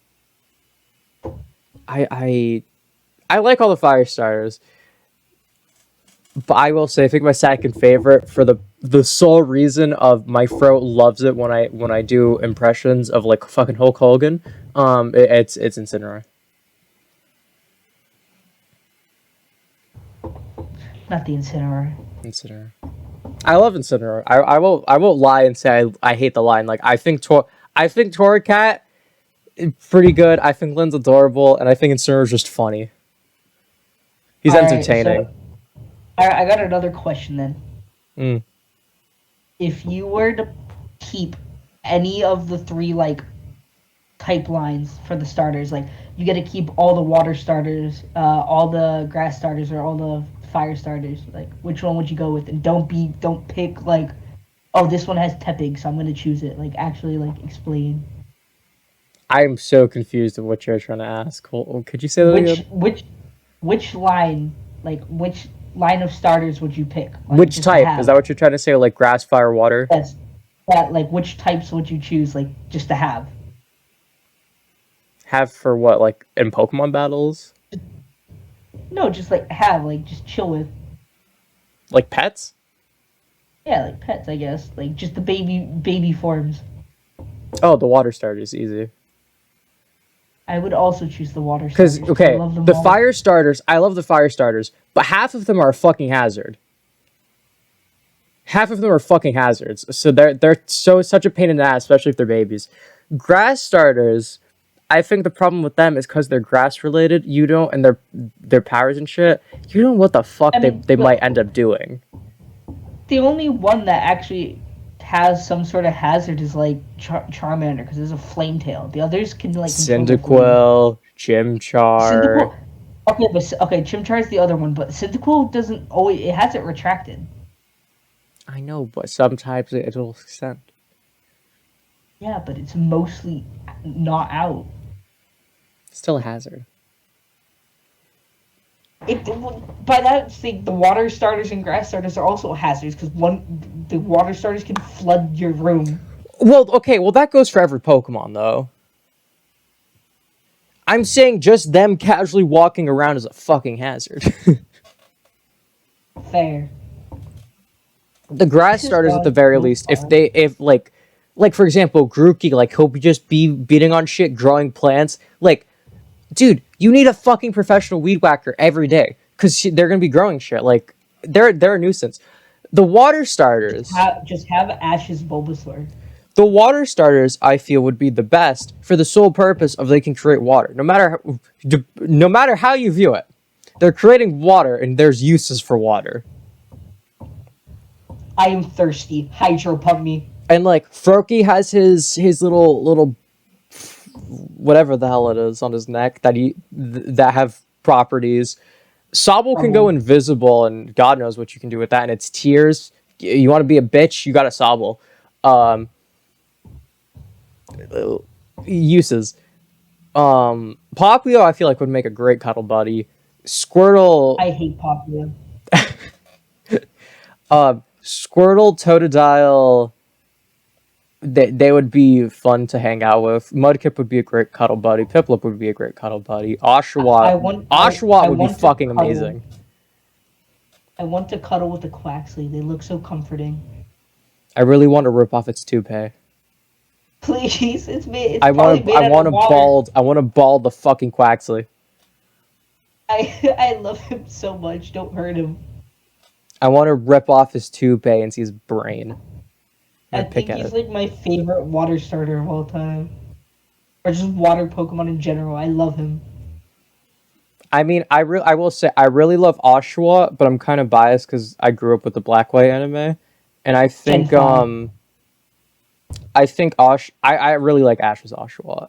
S1: I I like all the fire starters, but I will say I think my second favorite for the sole reason of my throat loves it when I do impressions of like fucking Hulk Hogan. It's Incineroar.
S2: Not the Incineroar.
S1: Incineroar. I love Incineroar. I won't lie and say I hate the line. Like I think Torracat is pretty good. I think Lynn's adorable, and I think Incineroar's just funny. He's
S2: All right,
S1: entertaining.
S2: so I got another question then.
S1: Mm.
S2: If you were to keep any of the three like type lines for the starters, like you get to keep all the water starters, all the grass starters, or all the fire starters, like which one would you go with? And don't pick like, oh, this one has Tepig, so I'm gonna choose it. Like actually like explain
S1: I'm so confused of what you're trying to ask. Could you say that
S2: which
S1: again?
S2: which line, like which line of starters would you pick? Like
S1: Which
S2: just to
S1: type? Is
S2: have.
S1: that what you're trying to say? Like grass, fire, water?
S2: That's that like which types would you choose like just to have?
S1: Have for what? Like in Pokemon battles?
S2: No, just like have like just chill with.
S1: Like pets?
S2: Yeah, like pets, I guess. Like just the baby forms.
S1: Oh, the water starters, easy.
S2: I would also choose the water
S1: Because
S2: starters. I
S1: okay,
S2: love them
S1: the
S2: all.
S1: fire starters, I love the fire starters, but half of them are a fucking hazard. Half of them are fucking hazards. So they're such a pain in the ass, especially if they're babies. Grass starters, I think the problem with them is because they're grass related. You don't, and their powers and shit. You don't know what the fuck
S2: I mean,
S1: they might end up doing.
S2: the only one that actually has some sort of hazard is like Charmander because there's a flame tail. The others can like control the flame.
S1: Cyndaquil, Chimchar.
S2: Cyndaquil. Okay, Chimchar is the other one, but Cyndaquil doesn't always. It has it retracted.
S1: I know, but sometimes it'll extend.
S2: Yeah, but it's mostly not out.
S1: Still a hazard.
S2: It by that thing, the water starters and grass starters are also hazards because the water starters can flood your room.
S1: Well, okay, well that goes for every Pokemon though. I'm saying just them casually walking around is a fucking hazard.
S2: Fair.
S1: The grass starters at the very least, if like for example, Grookey, like he'll just be beating on shit, growing plants. Like, dude, you need a fucking professional weed whacker every day because they're gonna be growing shit. Like, they're a nuisance. The water starters,
S2: Just have Ash's Bulbasaur.
S1: the water starters, I feel would be the best for the sole purpose of they can create water. No matter how you view it, they're creating water, and there's uses for water.
S2: I am thirsty. Hydro pump me.
S1: And like Froakie has his little whatever the hell it is on his neck that have properties. Sobble can go invisible, and God knows what you can do with that. And it's tears. You want to be a bitch, you got a Sobble. Um, uses. Popplio, I feel like would make a great cuddle buddy. Squirtle,
S2: I hate Populio.
S1: Squirtle, Totodile, they would be fun to hang out with. Mudkip would be a great cuddle buddy. Piplup would be a great cuddle buddy. Oshawott
S2: I
S1: would be
S2: want to
S1: fucking
S2: cuddle.
S1: amazing.
S2: I want to cuddle with the Quaxley. They look so comforting.
S1: I really want to rip off its toupee.
S2: Please, it's probably made out of water.
S1: I want to bald the fucking Quaxley.
S2: I love him so much. Don't hurt him.
S1: I want to rip off his toupee and see his brain.
S2: I
S1: And pick
S2: think
S1: at
S2: he's
S1: it.
S2: like my favorite water starter of all time. Or just water Pokemon in general. I love him.
S1: I mean, I will say I really love Oshawott, but I'm kind of biased because I grew up with the Black White anime, and
S2: Gen 5.
S1: I think I really like Ash's Oshawott.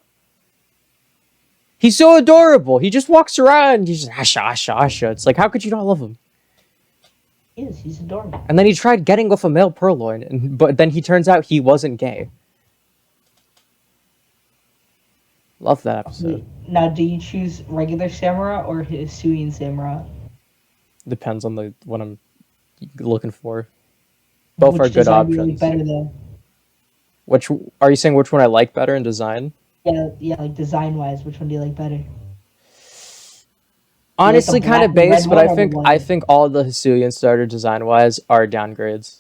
S1: He's so adorable. He just walks around. He's just Asha, Asha, Asha. It's like, how could you not love him?
S2: He is. He's adorable.
S1: And then he tried getting with a male Purloin, but then he turns out he wasn't gay. Love that episode.
S2: Now, do you choose regular Samura or Hisuian Samura?
S1: Depends on the what I'm looking for. Both
S2: Which
S1: are good
S2: design do you like
S1: options.
S2: better though?
S1: Which are you saying? Which one I like better in design?
S2: Yeah, like design wise, which one do you like better? You like the
S1: Honestly, kind
S2: black
S1: of
S2: and red
S1: base, but
S2: one or the
S1: I
S2: white?
S1: think all the Hisuian starter design wise are downgrades.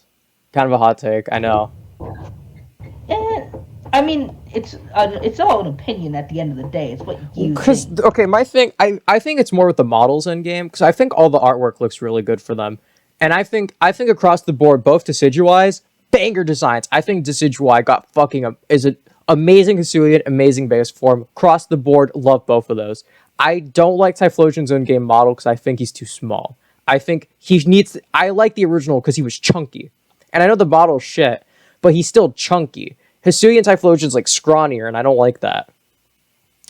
S1: Kind of a hot take, I know.
S2: Eh, I mean, it's all an opinion at the end of the day. It's what you
S1: Because
S2: think.
S1: okay, my thing, I think it's more with the models in game because I think all the artwork looks really good for them, and I think across the board, both Decidueyes, banger designs. I think Decidueye got is an amazing Hisuian, amazing base form across the board. Love both of those. I don't like Typhlosion's in game model because I think he's too small. I think he needs. I like the original because he was chunky, and I know the model's shit, but he's still chunky. Hisuian Typhlosion's like scrawnier, and I don't like that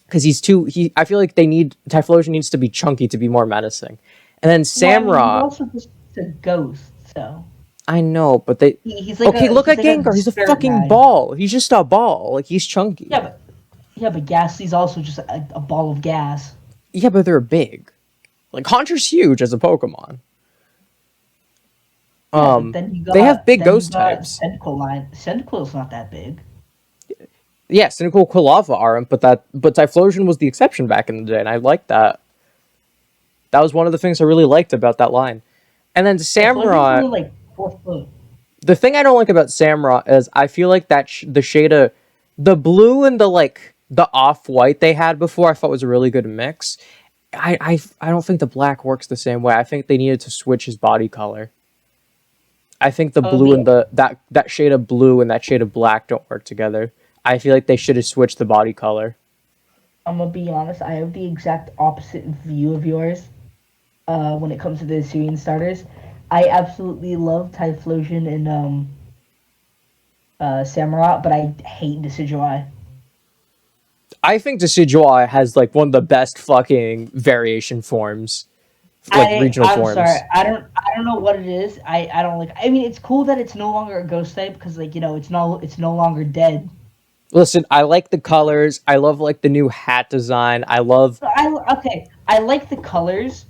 S1: because he's too. I feel like Typhlosion needs to be chunky to be more menacing, and then
S2: Well, I mean, he's
S1: Samra.
S2: also just a ghost, so
S1: I know, but they.
S2: he's like
S1: Okay, look
S2: he's
S1: at
S2: like a
S1: Gengar. He's a
S2: spirit
S1: fucking
S2: guide.
S1: ball. He's just a ball. Like he's chunky.
S2: Yeah, but Ghastly's also just a ball of gas.
S1: Yeah, but they're big. Like Haunter's huge as a Pokemon.
S2: Yeah, but then you
S1: They have
S2: got
S1: big ghost types.
S2: Centicle line. Centicole's not that big.
S1: Yeah, Cynical Quilava aren't, but Typhlosion was the exception back in the day, and I liked that. That was one of the things I really liked about that line. And then
S2: Typhlosion's
S1: Samurott,
S2: only like 4 foot.
S1: the thing I don't like about Samurott is I feel like the shade of the blue and the off white they had before I thought was a really good mix. I don't think the black works the same way. I think they needed to switch his body color. I think the blue and that shade of blue and that shade of black don't work together. I feel like they should have switched the body color.
S2: I'm gonna be honest. I have the exact opposite view of yours. When it comes to the Hisuian starters, I absolutely love Typhlosion and Samurott, but I hate Decidueye.
S1: I think Decidueye has like one of the best fucking variation forms, like regional
S2: I'm
S1: forms.
S2: sorry. I don't know what it is. I don't like. I mean, it's cool that it's no longer a ghost type because like it's no longer dead.
S1: Listen, I like the colors. I love like the new hat design. I love.
S2: Okay. I like the colors.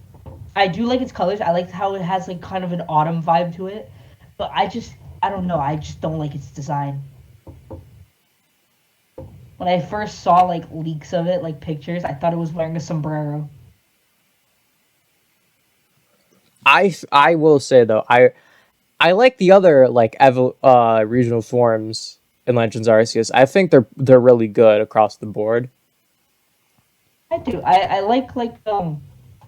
S2: I do like its colors. I like how it has like kind of an autumn vibe to it. But I don't know. I just don't like its design. When I first saw like leaks of it, like pictures, I thought it was wearing a sombrero.
S1: I will say though, I like the other like regional forms in Legends Arceus. I think they're really good across the board.
S2: I do. I like Lilligant.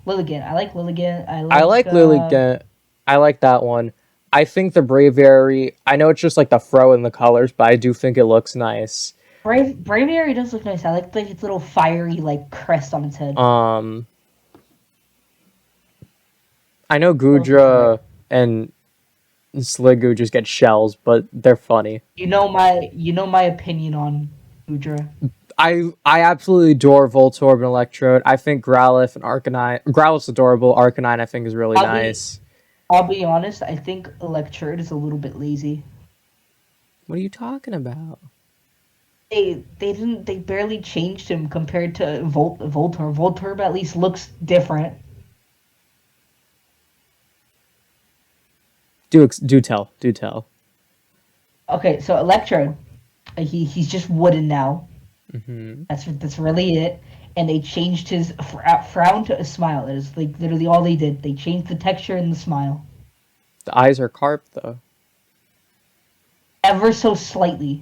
S2: I like Lilligant.
S1: I like Lilligant. I like that one. I think the Braviary. I know it's just like the fro and the colors, but I do think it looks nice.
S2: Braviary does look nice. I like its little fiery like crest on its head.
S1: I know Gudra and Sliggoo just get shells, but they're funny.
S2: You know my opinion on Gudra.
S1: I absolutely adore Voltorb and Electrode. I think Growlithe and Arcanine. Growlithe's adorable. Arcanine I think is really
S2: I'll be
S1: nice.
S2: I'll be honest. I think Electrode is a little bit lazy.
S1: What are you talking about?
S2: They barely changed him compared to Voltorb. Voltorb at least looks different.
S1: Do tell. Do tell.
S2: Okay, so Electrode, he's just wooden now.
S1: Hmm.
S2: That's really it. And they changed his frown to a smile. That is like literally all they did. They changed the texture and the smile
S1: The eyes are carved though.
S2: ever so slightly.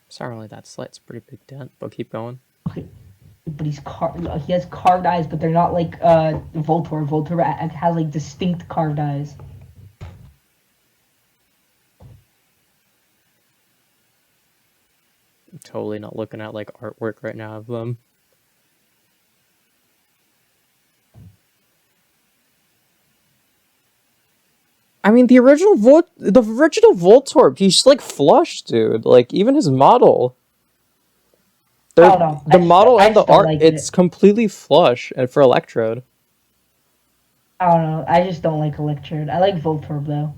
S1: It's not really that slight. It's a pretty big dent. But keep going.
S2: Okay, but he has carved eyes, but they're not like Voltorb. Voltorb has like distinct carved eyes.
S1: I'm totally not looking at like artwork right now of them. I mean, the original Voltorb, he's like flush, dude. Like even his model,
S2: I don't know.
S1: the model
S2: I
S1: and the
S2: just don't
S1: art,
S2: like
S1: it's
S2: it.
S1: completely flush. And for Electrode,
S2: I don't know. I just don't like Electrode. I like Voltorb though.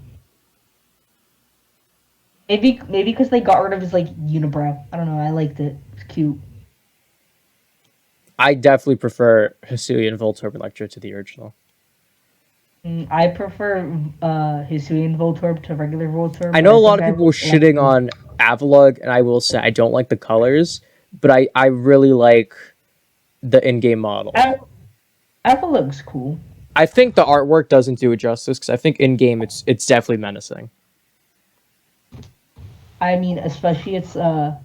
S2: Maybe because they got rid of his like unibrow. I don't know. I liked it. It's cute.
S1: I definitely prefer Hisuian Voltorb Electrode to the original.
S2: I prefer Hisuian Voltorb to regular Voltorb,
S1: I
S2: but
S1: know
S2: I
S1: a lot
S2: think
S1: of
S2: I
S1: people were
S2: like
S1: shitting
S2: Electrode.
S1: on Avalugg, and I will say I don't like the colors, but I really like the in-game model.
S2: Apple looks cool.
S1: I think the artwork doesn't do it justice because I think in-game it's definitely menacing.
S2: I mean, especially it's
S1: The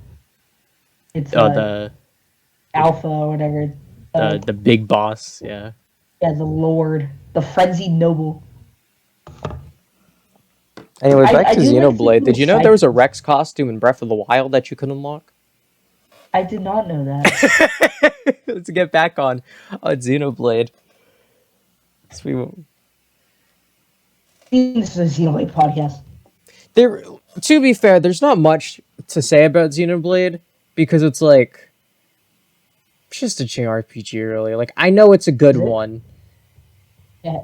S2: Alpha or whatever.
S1: the big boss, yeah.
S2: Yeah, the Lord, the frenzied noble.
S1: Anyway, back
S2: I
S1: to
S2: do like the
S1: Xenoblade.
S2: little
S1: Did you know there was a
S2: cycles.
S1: Rex costume in Breath of the Wild that you could unlock?
S2: I did not know that.
S1: Let's get back on Xenoblade. So
S2: This is a Xenoblade podcast.
S1: there, to be fair, there's not much to say about Xenoblade because it's like it's just a JRPG, really. Like I know it's a good
S2: Is it?
S1: one.
S2: It,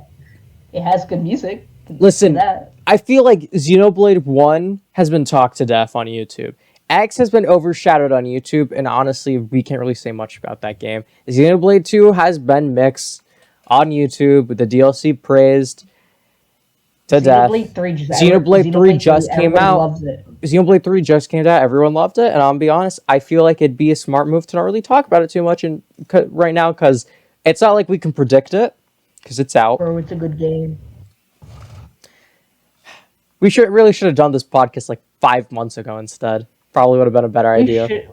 S2: it has good music. Can say
S1: Listen,
S2: that.
S1: I feel like Xenoblade 1 has been talked to death on YouTube. X has been overshadowed on YouTube, and honestly, we can't really say much about that game. Xenoblade 2 has been mixed on YouTube, with the DLC praised to death. Xenoblade 3
S2: Xenoblade 3,
S1: just came
S2: everybody
S1: out.
S2: loves it.
S1: Xenoblade 3 just came out. Everyone loved it, and I'll be honest, I feel like it'd be a smart move to not really talk about it too much right now, because it's not like we can predict it, because it's out.
S2: Or it's a good game.
S1: We should have done this podcast like 5 months ago instead. Probably would have been a better
S2: We
S1: idea.
S2: should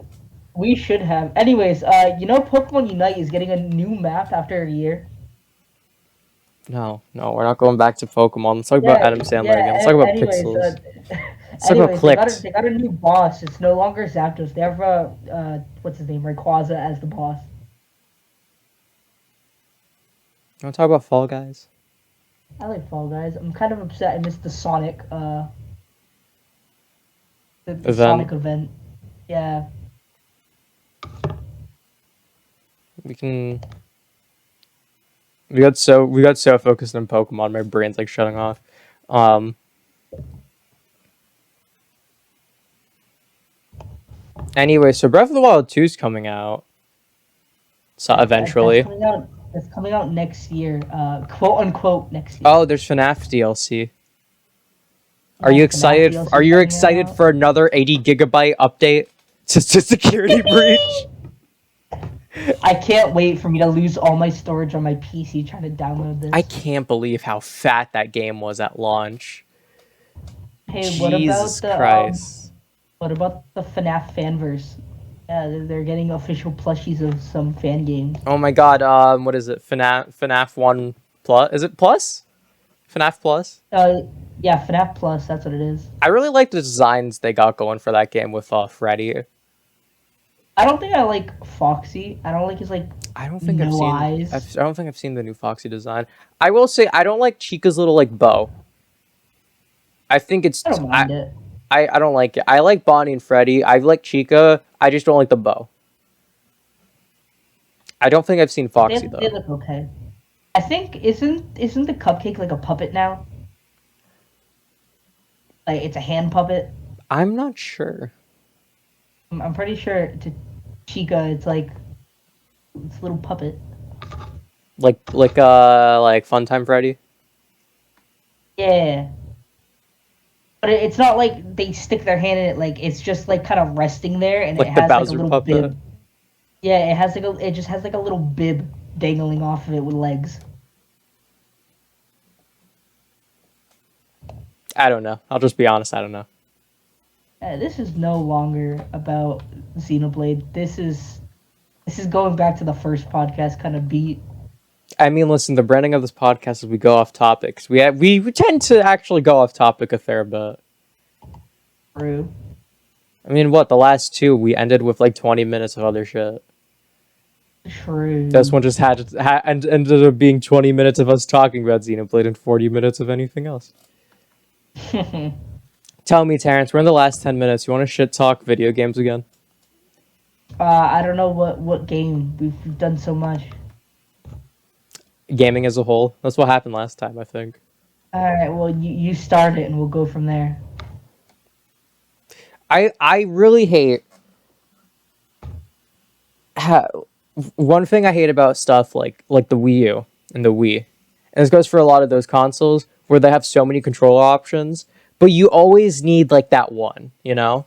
S2: we should have. Anyways, Pokemon Unite is getting a new map after a year.
S1: No, we're not going back to Pokemon. Let's talk about Adam Sandler again. Let's talk about
S2: Anyways,
S1: Pixels. Let's talk about Clicked.
S2: they got a new boss. It's no longer Zapdos. They have what's his name, Rayquaza as the boss.
S1: You want to talk about Fall Guys?
S2: I like Fall Guys. I'm kind of upset I missed the Sonic the
S1: Event.
S2: Sonic event. Yeah.
S1: We can. We got so focused on Pokemon, my brain's like shutting off. Anyway, so Breath of the Wild 2 is coming out. So eventually.
S2: That's coming out next year. Quote unquote next year.
S1: Oh, there's FNAF DLC. Are you
S2: FNAF
S1: excited?
S2: DLC
S1: Are you
S2: coming
S1: excited
S2: out.
S1: for another 80 gigabyte update to Security Breach?
S2: I can't wait for me to lose all my storage on my PC trying to download this.
S1: I can't believe how fat that game was at launch.
S2: Hey,
S1: Jesus Christ.
S2: what about the FNAF fanverse? Yeah, they're getting official plushies of some fan games.
S1: Oh my god, what is it? FNAF 1 Plus? Is it Plus? FNAF Plus?
S2: Yeah, FNAF Plus, that's what it is.
S1: I really like the designs they got going for that game with Freddy.
S2: I don't think I like Foxy. I don't like his like
S1: I don't think
S2: no eyes.
S1: I don't think I've seen the new Foxy design. I will say I don't like Chica's little like bow. I think it's
S2: I don't mind it.
S1: I don't like it. I like Bonnie and Freddy. I like Chica. I just don't like the bow. I don't think I've seen Foxy
S2: They
S1: though.
S2: look okay. I think isn't the cupcake like a puppet now? Like it's a hand puppet.
S1: I'm not sure.
S2: I'm pretty sure to Chica, it's like it's a little puppet.
S1: Like Funtime Freddy,
S2: Yeah, but it's not like they stick their hand in it. Like it's just like kind of resting there, and it
S1: like the
S2: has like a
S1: Bowser
S2: little
S1: puppet.
S2: bib. Yeah, it just has like a little bib dangling off of it with legs.
S1: I don't know. I'll just be honest. I don't know.
S2: This is no longer about Xenoblade. This is going back to the first podcast kind of beat.
S1: I mean, listen. The branding of this podcast is we go off topics. We tend to actually go off topic a fair bit.
S2: True.
S1: I mean, what the last two we ended with like 20 minutes of other shit.
S2: True.
S1: This one just and ended up being 20 minutes of us talking about Xenoblade and 40 minutes of anything else. Tell me, Terrence, we're in the last 10 minutes. You want to shit talk video games again?
S2: I don't know what game we've done so much.
S1: Gaming as a whole. That's what happened last time, I think.
S2: All right, well you start it and we'll go from there.
S1: I really hate one thing I hate about stuff like the Wii U and the Wii, and this goes for a lot of those consoles where they have so many controller options, but you always need like that one, you know?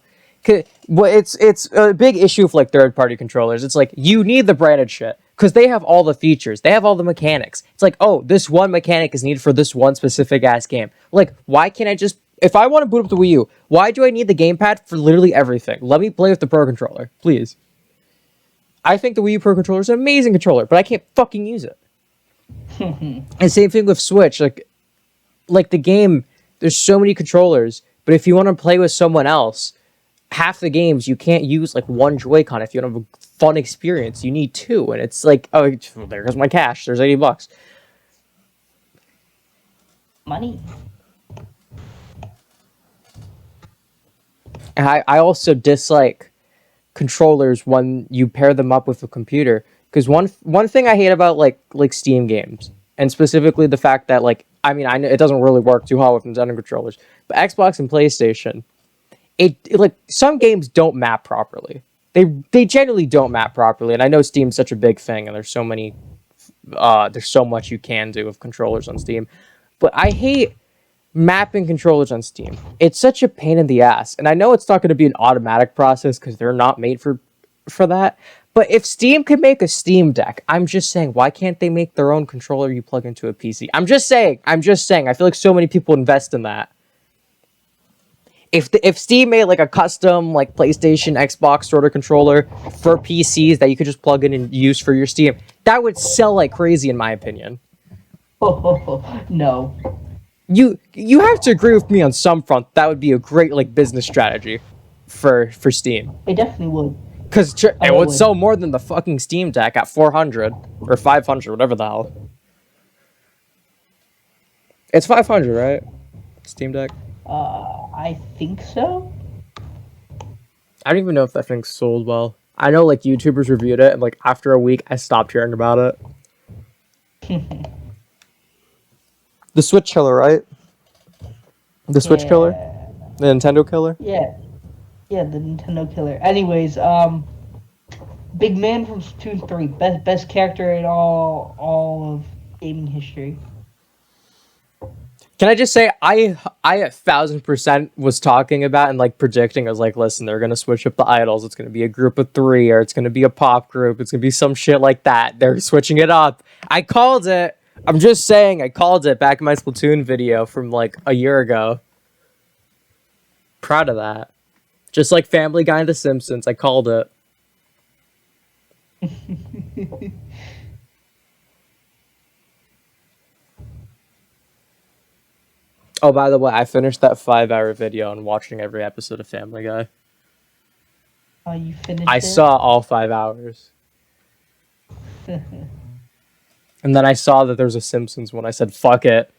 S1: Well, it's a big issue with like third party controllers. It's like you need the branded shit because they have all the features, they have all the mechanics. It's like, oh, this one mechanic is needed for this one specific ass game. Like, why can't I just if I want to boot up the Wii U, why do I need the gamepad for literally everything? Let me play with the Pro controller, please. I think the Wii U Pro controller is an amazing controller, but I can't fucking use it. And same thing with Switch. Like the game, there's so many controllers, but if you want to play with someone else, half the games you can't use like one Joy-Con. If you want to have a fun experience, you need two, and it's like, oh, there goes my cash. There's $80.
S2: Money.
S1: And I also dislike controllers when you pair them up with a computer, because one thing I hate about like Steam games, and specifically the fact that like I mean I know it doesn't really work too well with Nintendo controllers, but Xbox and PlayStation, it like some games don't map properly. They generally don't map properly, and I know Steam's such a big thing, and there's so much you can do with controllers on Steam, but I hate mapping controllers on Steam. It's such a pain in the ass. And I know it's not going to be an automatic process because they're not made for that. But if Steam could make a Steam Deck, I'm just saying, why can't they make their own controller you plug into a PC? I'm just saying. I feel like so many people invest in that. If Steam made like a custom like PlayStation, Xbox sort of controller for PCs that you could just plug in and use for your Steam, that would sell like crazy in my opinion.
S2: No.
S1: You have to agree with me on some front. That would be a great like business strategy for Steam.
S2: It definitely would.
S1: Because it would sell more than the fucking Steam Deck at 400 or 500, whatever the hell. It's 500, right? Steam Deck.
S2: I think so.
S1: I don't even know if that thing's sold well. I know like YouTubers reviewed it, and like after a week, I stopped hearing about it. The Switch killer, right? The Switch killer? The Nintendo killer?
S2: Yeah. Yeah, the Nintendo killer. Anyways, Big Man from Splatoon 3. Best character in all of gaming history.
S1: Can I just say I 1000% was talking about and like predicting. I was like, listen, they're gonna switch up the idols. It's gonna be a group of three, or it's gonna be a pop group. It's gonna be some shit like that. They're switching it up. I called it. I'm just saying, I called it back in my Splatoon video from like a year ago. Proud of that. Just like Family Guy and The Simpsons, I called it. Oh, by the way, I finished that 5-hour video on watching every episode of Family Guy.
S2: Oh, you finished
S1: I
S2: it?
S1: saw all 5 hours. And then I saw that there was a Simpsons one. I said, fuck it.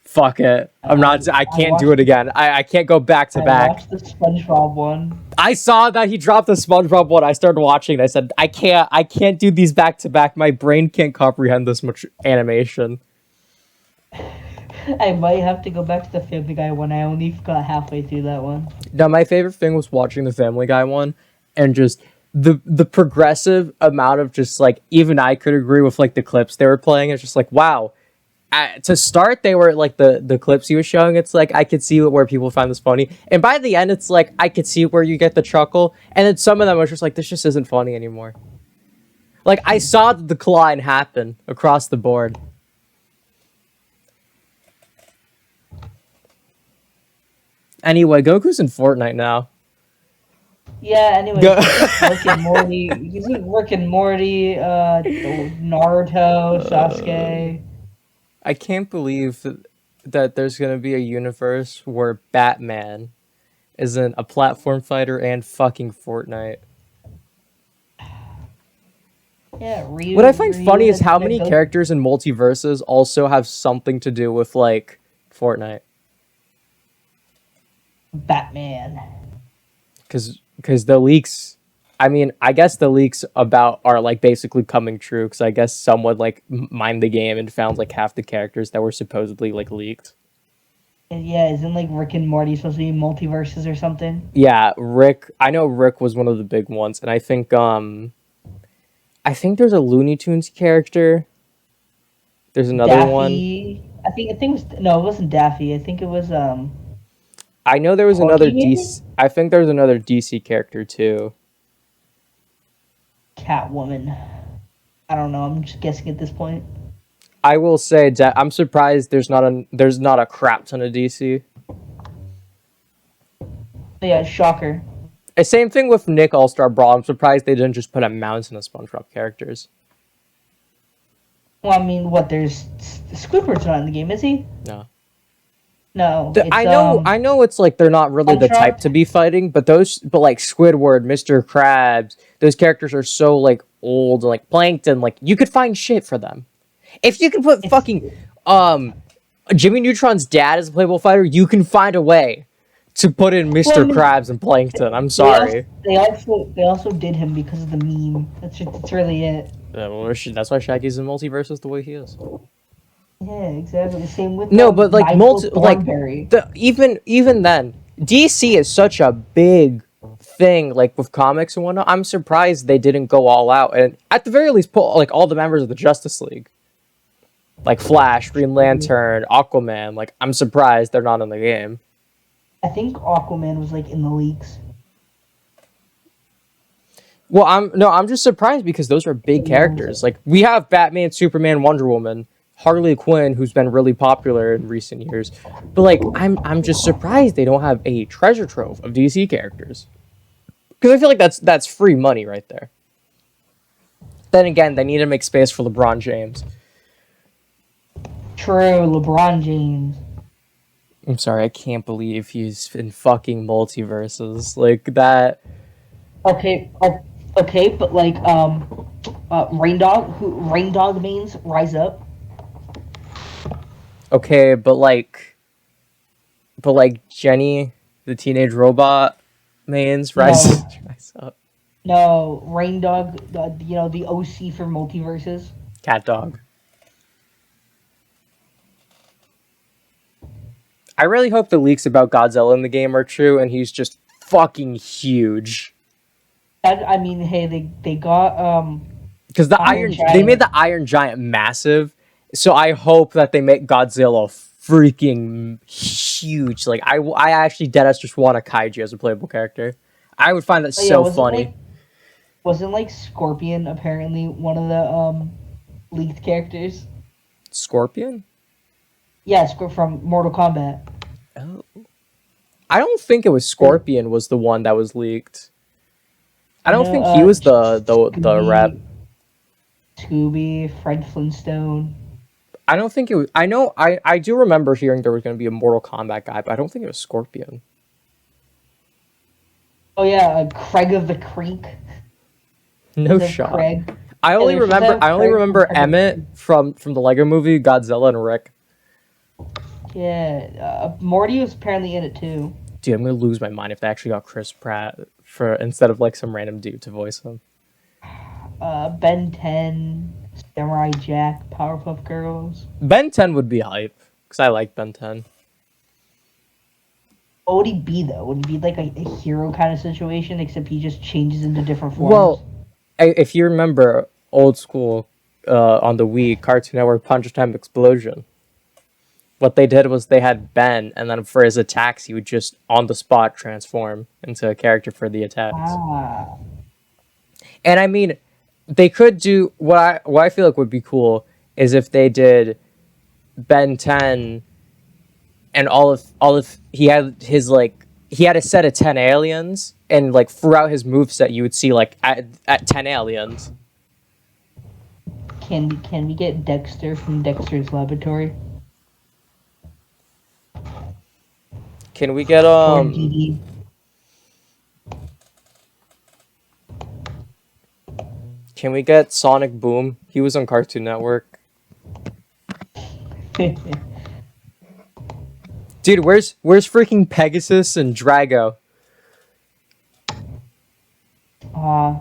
S1: Fuck it. I'm not. I
S2: I
S1: can't do
S2: watched
S1: it again. I can't go back to
S2: I
S1: back.
S2: watched the SpongeBob one.
S1: I saw that he dropped the SpongeBob one. I started watching. I said, I can't. I can't do these back to back. My brain can't comprehend this much animation.
S2: I might have to go back to the Family Guy one. I only got halfway through that one.
S1: Now, my favorite thing was watching the Family Guy one, and just the progressive amount of just like even I could agree with like the clips they were playing. It's just like wow. To start, they were like the clips he was showing. It's like I could see where people find this funny, and by the end, it's like I could see where you get the chuckle. And then some of them was just like this just isn't funny anymore. Like I saw the decline happen across the board. Anyway, Goku's in Fortnite now.
S2: Yeah. Anyway,
S1: Go-
S2: Rick and Morty. He's like Rick and Morty. Naruto, Sasuke.
S1: I can't believe that there's gonna be a universe where Batman isn't a platform fighter and fucking Fortnite.
S2: Yeah, Ryu.
S1: What I find
S2: Ryu
S1: funny is
S2: has
S1: how
S2: been
S1: many
S2: a
S1: characters in multiverses also have something to do with like Fortnite.
S2: Batman.
S1: Because the leaks, I mean, I guess the leaks about are like basically coming true. Because I guess someone like mined the game and found like half the characters that were supposedly like leaked.
S2: And yeah, isn't like Rick and Morty supposed to be multiverses or something?
S1: Yeah, Rick. I know Rick was one of the big ones, and I think there's a Looney Tunes character. There's another one.
S2: Daffy. I think it was no, it wasn't Daffy. I think it was
S1: I know there was another
S2: Porky maybe?
S1: DC. I think there was another DC character too.
S2: Catwoman. I don't know. I'm just guessing at this point.
S1: I will say that I'm surprised there's not a crap ton of DC.
S2: But yeah, shocker.
S1: Same thing with Nick All Star Brawl. I'm surprised they didn't just put a mountain of SpongeBob characters.
S2: Well, I mean, what? There's Squidward's not in the game, is he?
S1: No.
S2: No. It's,
S1: I know it's like they're not really the type
S2: SpongeBob?
S1: to be fighting, but like Squidward, Mr. Krabs, those characters are so like old and like Plankton, like you could find shit for them. If you can put
S2: It's,
S1: fucking Jimmy Neutron's dad as a playable fighter, you can find a way to put in
S2: well, I
S1: Mr.
S2: mean,
S1: Krabs and Plankton. I'm sorry.
S2: they also did him because of the meme. That's really it.
S1: Yeah, well, that's why Shaggy's in multiverses the way he is.
S2: Yeah, exactly. The same with
S1: No, but like
S2: Michael
S1: like
S2: Thornberry.
S1: even then, DC is such a big thing. Like with comics and whatnot, I'm surprised they didn't go all out and at the very least put like all the members of the Justice League, like Flash, Green Lantern, Aquaman. Like I'm surprised they're not in the game.
S2: I think Aquaman was like in the leaks.
S1: Well, I'm just surprised because those are big characters. Like we have Batman, Superman, Wonder Woman, Harley Quinn, who's been really popular in recent years. But like I'm just surprised they don't have a treasure trove of DC characters. Because I feel like that's free money right there. Then again, they need to make space for LeBron James.
S2: True, LeBron James.
S1: I'm sorry, I can't believe he's in fucking multiverses like that.
S2: Okay, okay, but like Rain Dog means rise up.
S1: Okay, but Jenny, the teenage robot, mains rise,
S2: No,
S1: rise up.
S2: no, Rain Dog. The OC for multiverses.
S1: Cat dog. I really hope the leaks about Godzilla in the game are true, and he's just fucking huge.
S2: I mean, hey, they got
S1: Because
S2: Iron
S1: they made
S2: Giant.
S1: the Iron Giant massive, so I hope that they make Godzilla freaking huge. Like I actually deadass just want a kaiju as a playable character. I would find that
S2: Oh, yeah,
S1: so funny.
S2: wasn't like Scorpion apparently one of the leaked characters?
S1: Scorpion?
S2: Yeah, from Mortal Kombat.
S1: Oh, I don't think it was Scorpion was the one that was leaked. I don't think he was the rep.
S2: Scooby, Fred Flintstone.
S1: I don't think it was. I do remember hearing there was going to be a Mortal Kombat guy, but I don't think it was Scorpion.
S2: Oh yeah, Craig of the Creek.
S1: No
S2: Is it
S1: shot.
S2: Craig?
S1: I only
S2: Yeah, there's
S1: remember
S2: Craig
S1: Emmett
S2: from-
S1: from the Lego Movie, Godzilla and Rick.
S2: Yeah, Morty was apparently in it too.
S1: Dude, I'm gonna lose my mind if they actually got Chris Pratt for instead of like some random dude to voice him.
S2: Ben 10, Samurai Jack, Powerpuff Girls.
S1: Ben 10 would be hype because I like Ben 10.
S2: What would he be though? Would he be like a hero kind of situation, except he just changes into different forms?
S1: Well, if you remember old school on the Wii Cartoon Network Punch Time Explosion, what they did was they had Ben, and then for his attacks, he would just on the spot transform into a character for the attacks.
S2: Ah,
S1: And I mean, they could do what I feel like would be cool is if they did Ben 10 and all of he had his like he had a set of 10 aliens and like throughout his moveset you would see like at 10 aliens.
S2: can we get Dexter from Dexter's Laboratory
S1: Can we get
S2: or DD?
S1: can we get Sonic Boom? He was on Cartoon Network. Dude, where's freaking Pegasus and Drago?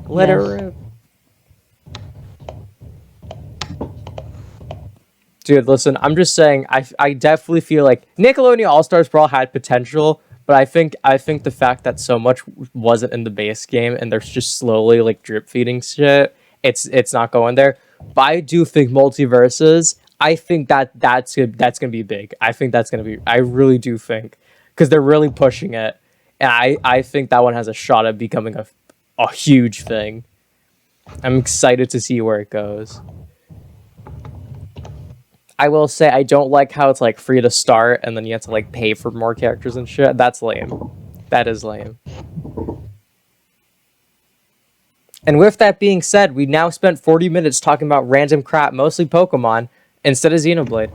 S1: Let
S2: yes.
S1: her rip. Dude, listen, I'm just saying, I definitely feel like Nickelodeon All Stars Brawl had potential, but I think the fact that so much wasn't in the base game and they're just slowly like drip feeding shit, it's not going there. But I do think multiverses. I think that's gonna be big. I think that's gonna be. I really do think because they're really pushing it, and I think that one has a shot at becoming a huge thing. I'm excited to see where it goes. I will say I don't like how it's like free to start and then you have to like pay for more characters and shit. That's lame. That is lame. And with that being said, we now spent 40 minutes talking about random crap, mostly Pokemon, instead of Xenoblade.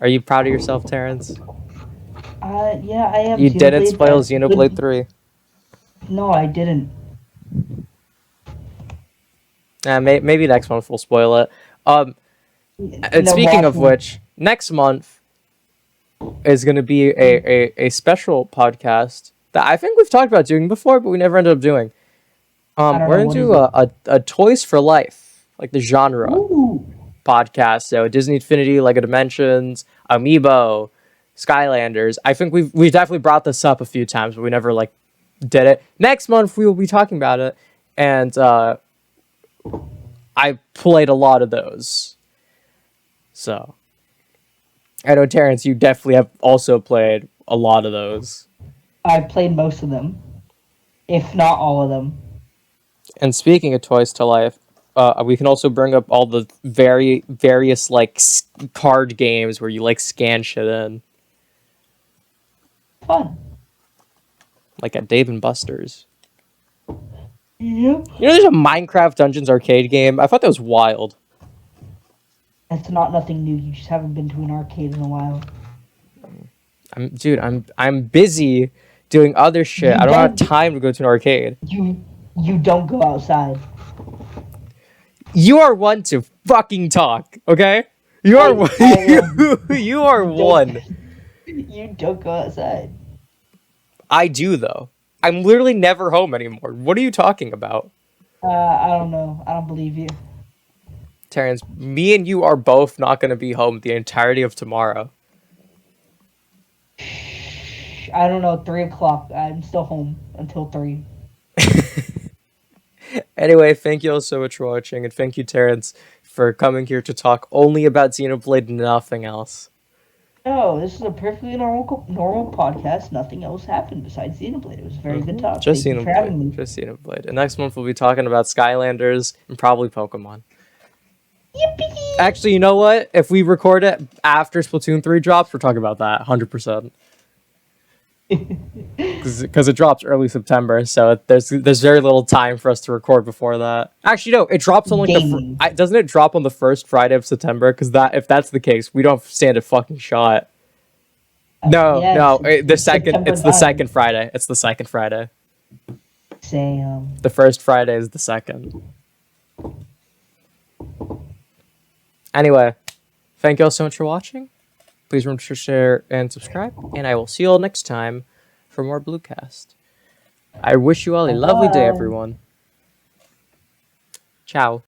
S1: Are you proud of yourself, Terrence?
S2: Yeah, I am.
S1: You didn't spoil
S2: Xenoblade,
S1: Xenoblade 3.
S2: No, I didn't.
S1: Maybe next month we'll spoil it. And
S2: No,
S1: speaking of
S2: Rational.
S1: which, next month is going to be a special podcast that I think we've talked about doing before, but we never ended up doing.
S2: I don't
S1: We're
S2: know,
S1: going
S2: what
S1: to
S2: is
S1: do a Toys for Life, like the genre
S2: Ooh,
S1: podcast. So Disney Infinity, Lego Dimensions, Amiibo, Skylanders. I think we've definitely brought this up a few times, but we never like did it. Next month we will be talking about it, and I played a lot of those. So I know Terrence, you definitely have also played a lot of those.
S2: I played most of them, if not all of them.
S1: And speaking of Toys to Life, we can also bring up all the various like card games where you like scan shit in,
S2: Fun.
S1: like at Dave and Buster's.
S2: Yep.
S1: You know, there's a Minecraft Dungeons arcade game. I thought that was wild.
S2: That's not nothing new. You just haven't been to an arcade in a while.
S1: I'm busy doing other shit.
S2: You
S1: I don't have
S2: don't-
S1: time to go to an arcade.
S2: You don't go outside.
S1: You are one to fucking talk, okay? You are one. You are one.
S2: You don't go outside.
S1: I do though. I'm literally never home anymore. What are you talking about?
S2: I don't know. I don't believe you.
S1: Terrence, me and you are both not going to be home the entirety of tomorrow.
S2: I don't know. 3 o'clock. I'm still home until 3.
S1: Anyway, thank you all so much for watching, and thank you, Terrence, for coming here to talk only about Xenoblade and nothing else.
S2: No, this is a perfectly normal podcast. Nothing else happened besides Xenoblade. It was a very good talk.
S1: Just
S2: Thank you for having
S1: Xenoblade.
S2: me.
S1: Just Xenoblade. And next month we'll be talking about Skylanders and probably Pokemon.
S2: Yippee!
S1: Actually, you know what? If we record it after Splatoon 3 drops, we're talking about that 100%. Because it drops early September, so there's very little time for us to record before that. Actually, no, it drops on like
S2: Gaming.
S1: doesn't it drop on the first Friday of September? Because if that's the case, we don't stand a fucking shot. No,
S2: Yes,
S1: no,
S2: it's September
S1: it's the
S2: 9th.
S1: second Friday. It's the second Friday.
S2: Sam.
S1: The first Friday is the second. Anyway, thank you all so much for watching. Please remember to share and subscribe, and I will see you all next time for more Bluecast. I wish you all a lovely day,
S2: Bye.
S1: everyone. Ciao.